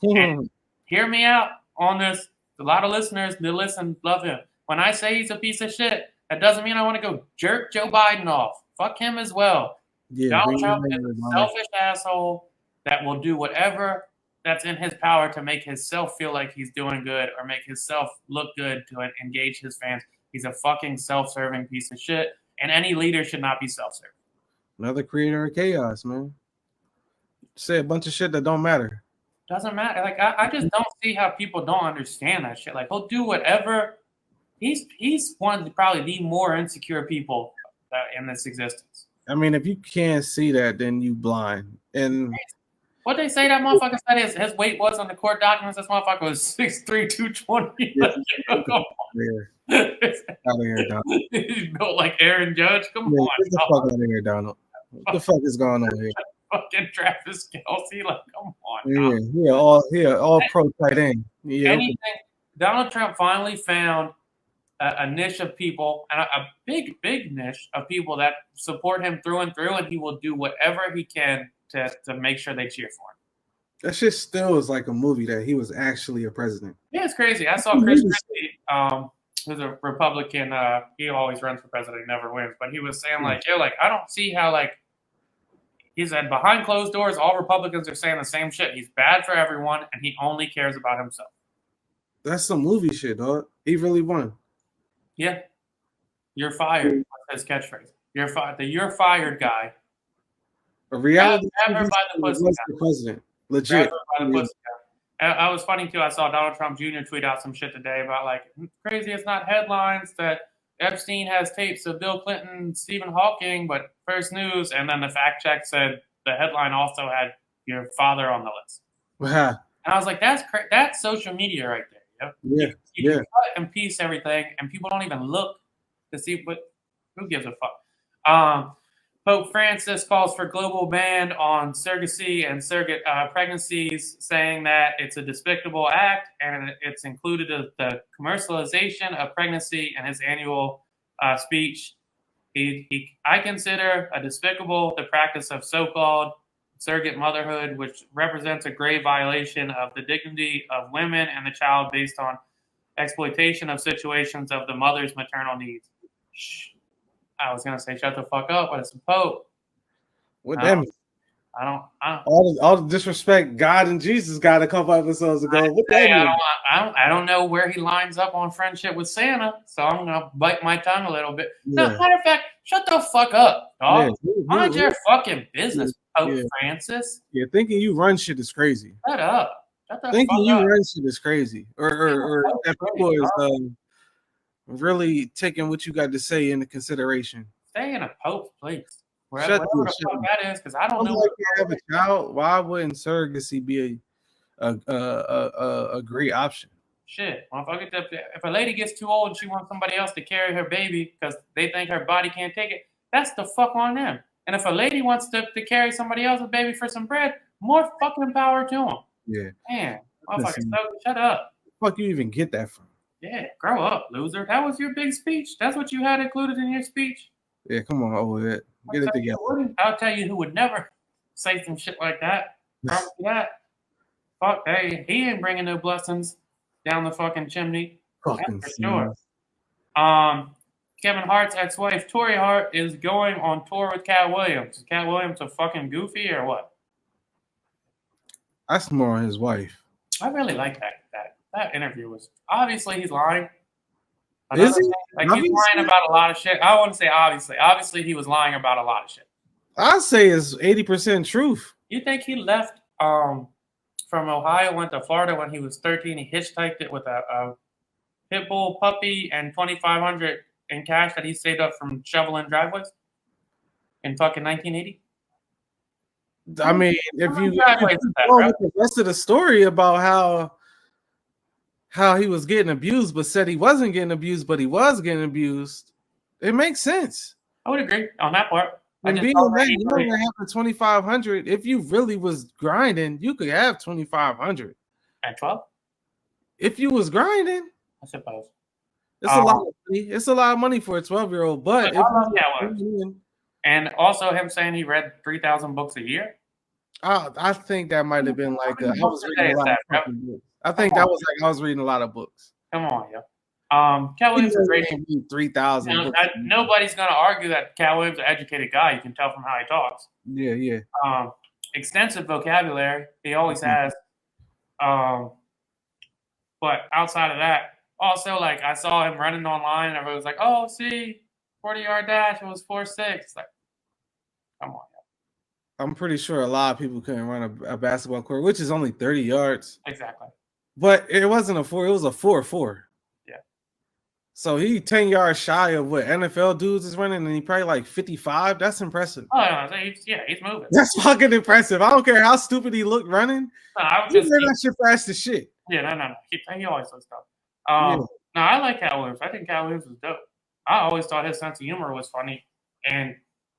And hear me out on this. A lot of listeners that listen love him. When I say he's a piece of shit, that doesn't mean I want to go jerk Joe Biden off. Fuck him as well. Yeah, Donald Trump is a selfish asshole that will do whatever that's in his power to make himself feel like he's doing good or make himself look good to engage his fans. He's a fucking self-serving piece of shit, and any leader should not be self-serving. Another creator of chaos, man. Say a bunch of shit that don't matter. Doesn't matter. Like I just don't see how people don't understand that shit. Like he'll do whatever. He's one of probably the more insecure people in this existence. I mean, if you can't see that, then you blind. And what they say that motherfucker said his weight was on the court documents. This motherfucker was 6'3", 220. Yeah. Out of here, Donald. He's built like Aaron Judge. Come on. Get the fuck out of here, Donald. What the fuck is going on here? Fucking Travis Kelce, like, come on. Yeah, all pro tight end. Yeah, anything. Donald Trump finally found a niche of people, and a big niche of people that support him through and through, and he will do whatever he can to make sure they cheer for him. That shit still is like a movie that he was actually a president. Yeah, it's crazy. I saw Chris Christie, who's a Republican. He always runs for president, never wins, but he was saying like, I don't see how like. He said behind closed doors, all Republicans are saying the same shit. He's bad for everyone, and he only cares about himself. That's some movie shit, dog. He really won. Yeah. You're fired. That's his catchphrase. You're fired. The "you're fired" guy. A reality never by the pussy the president. Legit. By the pussy guy. I was funny, too. I saw Donald Trump Jr. tweet out some shit today about, like, crazy it's not headlines that Epstein has tapes of Bill Clinton, Stephen Hawking, but first news, and then the fact check said the headline also had your father on the list. Wow. And I was like, that's social media right there. Yeah. You cut and piece everything, and people don't even look to see who gives a fuck. Pope Francis calls for global ban on surrogacy and surrogate pregnancies, saying that it's a despicable act and it's included the commercialization of pregnancy in his annual speech. I consider a despicable the practice of so-called surrogate motherhood, which represents a grave violation of the dignity of women and the child based on exploitation of situations of the mother's maternal needs. Shh. I was gonna say shut the fuck up, but it's a Pope. What that mean? I don't. All the disrespect God and Jesus got a couple episodes ago. What that mean? I don't know where he lines up on friendship with Santa, so I'm gonna bite my tongue a little bit. Yeah. No, matter of fact, shut the fuck up, dog. Mind your fucking business, Pope Francis. Yeah, thinking you run shit is crazy. Shut up. Shut the thinking fuck you up. run shit is crazy, or that people is really taking what you got to say into consideration. Stay in a Pope's place. Whatever the fuck that is, because I don't know. Like you have a child, why wouldn't surrogacy be a great option? Shit, motherfucker. If a lady gets too old and she wants somebody else to carry her baby because they think her body can't take it, that's the fuck on them. And if a lady wants to carry somebody else's baby for some bread, more fucking power to them. Yeah. Man, motherfucker, shut up. Where the fuck you even get that from? Yeah, grow up, loser. That was your big speech. That's what you had included in your speech. Yeah, come on, over it. Get it together. I'll tell you who would never say some shit like that. Probably that. Fuck, hey, he ain't bringing no blessings down the fucking chimney. Fucking for sure. Kevin Hart's ex-wife, Tori Hart, is going on tour with Cat Williams. Is Cat Williams a fucking goofy or what? That's more on his wife. I really like that interview. Was obviously he's lying. Is he? Like he's lying about a lot of shit. I wouldn't say obviously. Obviously, he was lying about a lot of shit. I'd say it's 80% truth. You think he left from Ohio, went to Florida when he was 13? He hitchhiked it with a pit bull puppy and $2,500 in cash that he saved up from shoveling driveways in fucking 1980. I mean, if you go with the rest of the story about how he was getting abused, but said he wasn't getting abused, but he was getting abused, it makes sense. I would agree on that part. And being that you only have the 2,500, if you really was grinding, you could have 2,500 at 12. If you was grinding, I suppose it's a lot of money. It's a lot of money for a 12-year-old. But if And also him saying he read 3,000 books a year. I think that might have been like I was reading a lot of fucking books. I think that was like I was reading a lot of books. Come on, yo. Cat Williams is rated 3,000 books. Nobody's gonna argue that Cat Williams is an educated guy. You can tell from how he talks. Yeah. Extensive vocabulary. He always has. But outside of that, also like I saw him running online, and everybody was like, "Oh, see, 40-yard dash. It was 4.6." Like, come on. I'm pretty sure a lot of people couldn't run a basketball court, which is only 30 yards. Exactly. But it wasn't a 4. It was a 4.4. Yeah. So he 10 yards shy of what NFL dudes is running, and he probably like 55. That's impressive. Oh, no, he's moving. That's fucking impressive. I don't care how stupid he looked running. No, I was just that shit fast as shit. Yeah, no. He always does stuff. No, I like Cat Williams. I think Cat Williams was dope. I always thought his sense of humor was funny. And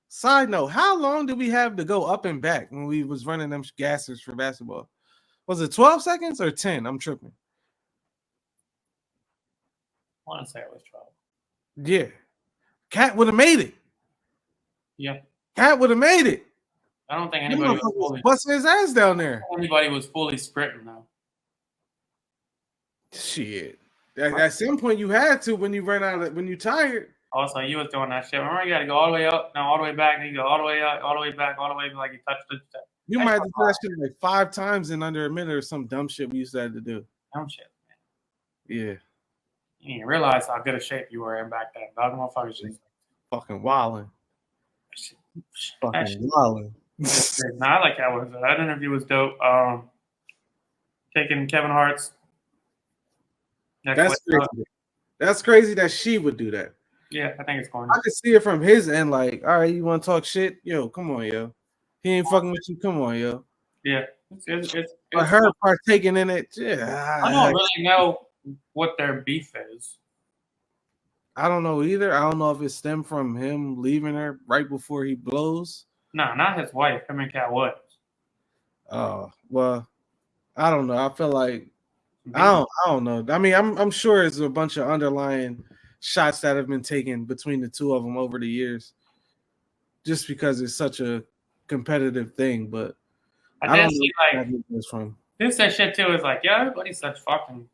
side note, how long did we have to go up and back when we was running them gassers for basketball? Was it 12 seconds or 10? I'm tripping. I want to say it was 12. Yeah. Cat would have made it. Yeah. Cat would have made it. I don't think anybody was busting his ass down there. Anybody was fully sprinting though. Shit. At some point you had to when you ran out of when you tired. Also, you was doing that shit. Remember, you got to go all the way up, now all the way back, and you go all the way up, all the way back, all the way like you touched the. You might have to do that shit like 5 times in under a minute or some dumb shit we used to have to do. Dumb shit, man. Yeah. You didn't realize how good a shape you were in back then. Dog motherfuckers just fucking wilding. Fucking wilding. Nah, I like that one. That interview was dope. Taking Kevin Hart's. That's crazy. That's crazy that she would do that. Yeah, I think it's corny. I could see it from his end, like, all right, you want to talk shit? Yo, come on, yo. He ain't fucking with you. Come on, yo. Yeah. But her partaking in it, yeah. I don't really know what their beef is. I don't know either. I don't know if it stemmed from him leaving her right before he blows. No, not his wife. I mean, Cat Williams. Oh, well, I don't know. I feel like I don't know. I mean, I'm sure it's a bunch of underlying shots that have been taken between the two of them over the years, just because it's such a competitive thing. But I don't know this from. This that shit too is like, yeah, everybody's such fucking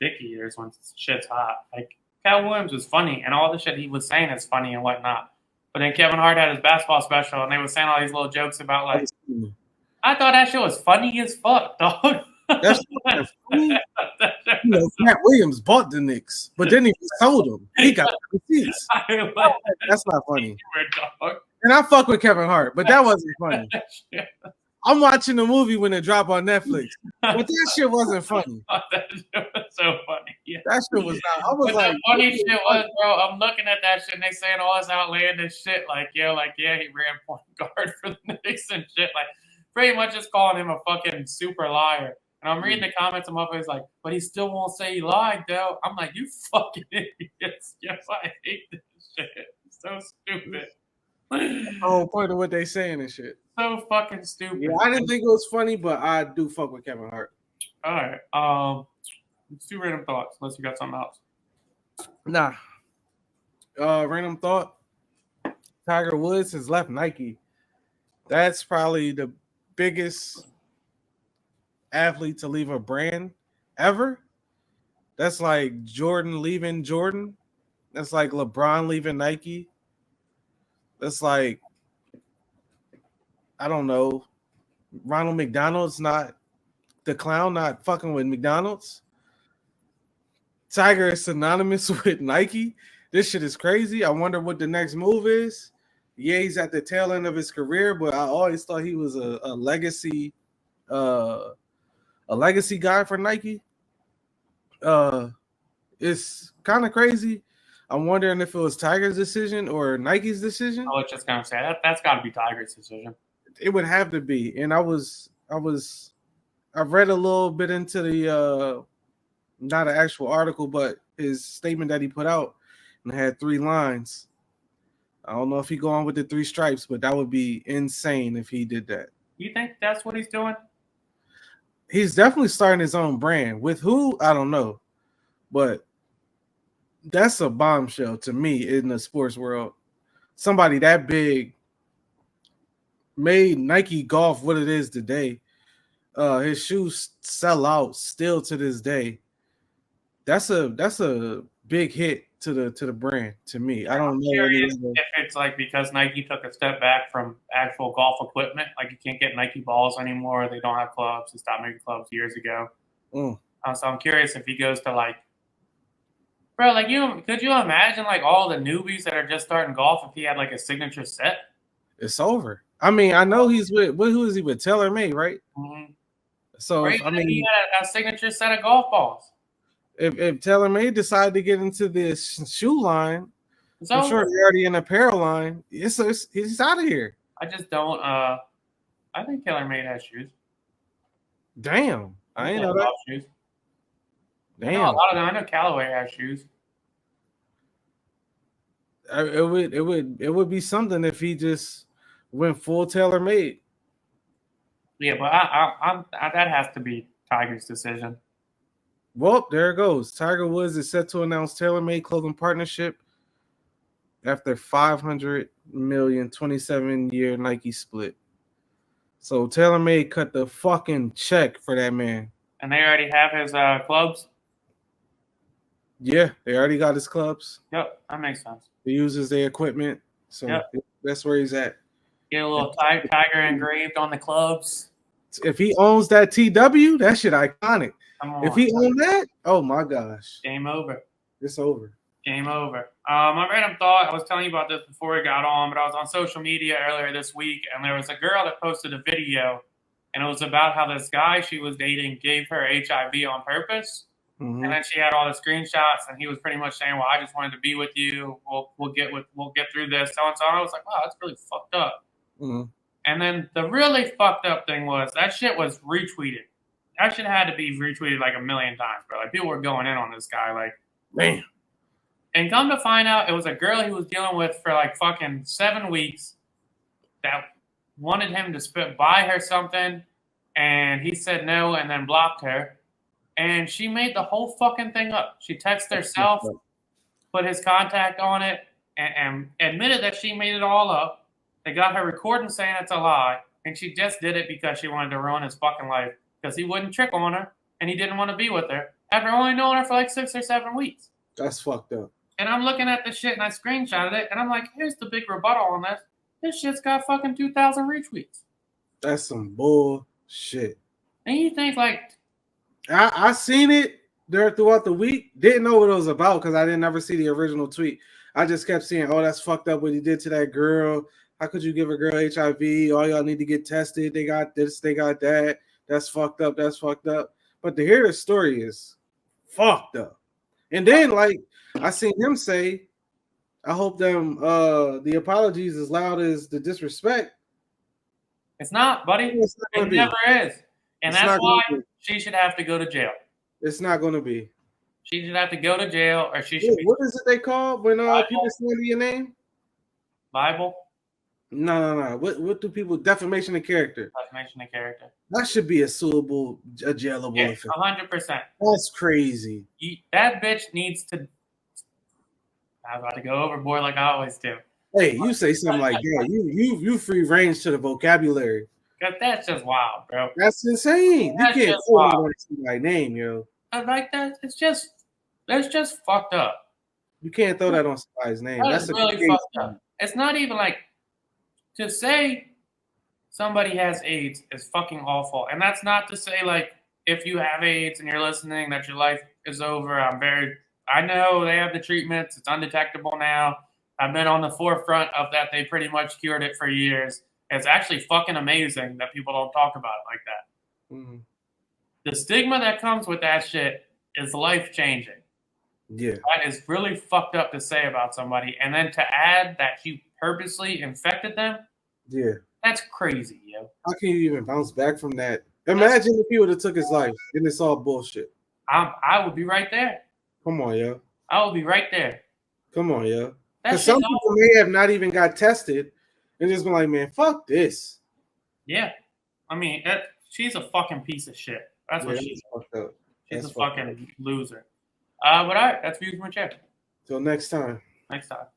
dick eaters when shit's hot. Like Cat Williams was funny, and all the shit he was saying is funny and whatnot. But then Kevin Hart had his basketball special, and they were saying all these little jokes about like, I thought that shit was funny as fuck, dog. That's funny. You know, Cat Williams bought the Knicks, but then he sold them. He got the receipts. That's not funny. And I fuck with Kevin Hart, but that wasn't funny. I'm watching the movie when it dropped on Netflix, but that shit wasn't funny. That shit was so funny. Yeah. That shit was not. I was but like, the funny shit was, bro. I'm looking at that shit and they saying all this outlandish shit, like, yeah, he ran point guard for the Knicks and shit, like, pretty much just calling him a fucking super liar. And I'm reading the comments and motherfuckers like, but he still won't say he lied, though. I'm like, you fucking idiots. Yes, I hate this shit. It's so stupid. Oh, point of what they saying and shit. So fucking stupid. Yeah, I didn't think it was funny, but I do fuck with Kevin Hart. All right. Let's do random thoughts, unless you got something else. Nah. Random thought. Tiger Woods has left Nike. That's probably the biggest athlete to leave a brand ever. That's like Jordan leaving Jordan. That's like LeBron leaving Nike. That's like, I don't know, Ronald McDonald's not the clown, not fucking with McDonald's. Tiger is synonymous with Nike. This shit is crazy. I wonder what the next move is. Yeah, he's at the tail end of his career, but I always thought he was a legacy guy for Nike. It's kind of crazy. I'm wondering if it was Tiger's decision or Nike's decision. I was just gonna say that's got to be Tiger's decision. It would have to be. And I've read a little bit into the not an actual article, but his statement that he put out, and it had 3 lines. I don't know if he go on with the 3 stripes, but that would be insane if he did that. You think that's what he's doing? He's definitely starting his own brand. With who? I don't know. But that's a bombshell to me in the sports world. Somebody that big made Nike golf what it is today. His shoes sell out still to this day. That's a big hit to the brand to me. I don't know any Curious other. if it's like because Nike took a step back from actual golf equipment, like you can't get Nike balls anymore. They don't have clubs. They stopped making clubs years ago. Mm, So I'm curious if he goes to like, bro, like could you imagine like all the newbies that are just starting golf if he had like a signature set? it's over. I mean, I know he's with who is he with? TaylorMade, right? Mm-hmm. So Or if, even I if he mean, had a signature set of golf balls, if TaylorMade decided to get into this shoe line, it's I'm over. sure they're already in apparel line. He's out of here. I just don't. I think TaylorMade has shoes. Damn, I ain't know that. Golf shoes. I know a Damn, lot of them. I know Callaway has shoes. it would be something if he just went full TaylorMade. Yeah, but that has to be Tiger's decision. Well, there it goes. Tiger Woods is set to announce TaylorMade clothing partnership after $500 million 27-year Nike split. So TaylorMade cut the fucking check for that man. And they already have his clubs. Yeah, they already got his clubs. Yep, that makes sense. He uses their equipment, so that's where he's at. Get a little tiger engraved on the clubs. If he owns that TW, that shit iconic. Come on. If he owned that, oh my gosh, game over. It's over. Game over. My random thought, I was telling you about this before we got on, but I was on social media earlier this week, and there was a girl that posted a video, and it was about how this guy she was dating gave her HIV on purpose. Mm-hmm. And then she had all the screenshots, and he was pretty much saying, "Well, I just wanted to be with you. We'll get through this." So and so. I was like, "Wow, that's really fucked up." Mm-hmm. And then the really fucked up thing was that shit was retweeted. That shit had to be retweeted like a million times, bro. Like people were going in on this guy, like, man. And come to find out, it was a girl he was dealing with for like fucking 7 weeks that wanted him to buy her something, and he said no, and then blocked her. And she made the whole fucking thing up. She texted herself, put his contact on it, and admitted that she made it all up. They got her recording saying it's a lie, and she just did it because she wanted to ruin his fucking life because he wouldn't trick on her, and he didn't want to be with her after only knowing her for like 6 or 7 weeks. That's fucked up. And I'm looking at this shit, and I screenshotted it, and I'm like, here's the big rebuttal on this. This shit's got fucking 2,000 retweets. That's some bullshit. And you think, like... I seen it there throughout the week. Didn't know what it was about because I didn't ever see the original tweet. I just kept seeing, oh, that's fucked up what he did to that girl. How could you give a girl HIV? All y'all need to get tested. They got this, they got that. That's fucked up. That's fucked up. But to hear the story is fucked up. And then, like, I seen him say, I hope them the apologies as loud as the disrespect. It's not, buddy. It never is. And that's why she should have to go to jail. It's not going to be. She should have to go to jail, or she should be. What is it they call when people slander your name? Bible? No. What do people... Defamation of character. Defamation of character. That should be a suable, a jailable. Yeah, 100%. That's crazy. That bitch needs to... I'm about to go overboard like I always do. Hey, you say something like that. You free range to the vocabulary. Because that's just wild, bro. That's insane. That's you can't call somebody's name, yo. Like that, that's just fucked up. You can't throw that on somebody's name. That's really fucked up. It's not even like to say somebody has AIDS is fucking awful. And that's not to say like if you have AIDS and you're listening that your life is over. I know they have the treatments, it's undetectable now. I've been on the forefront of that. They pretty much cured it for years. It's actually fucking amazing that people don't talk about it like that. Mm-hmm. The stigma that comes with that shit is life-changing. Yeah. That is really fucked up to say about somebody. And then to add that you purposely infected them, yeah, that's crazy, yo. How can you even bounce back from that? Imagine if he would have took his life and it's all bullshit. I would be right there. Come on, yo. I would be right there. Come on, yo. Because some people may have not even got tested and just been like, man, fuck this. Yeah. I mean, she's a fucking piece of shit. That's what she's fucked up. She's a fucking loser. But all right, that's Views from a Chair. Till next time. Next time.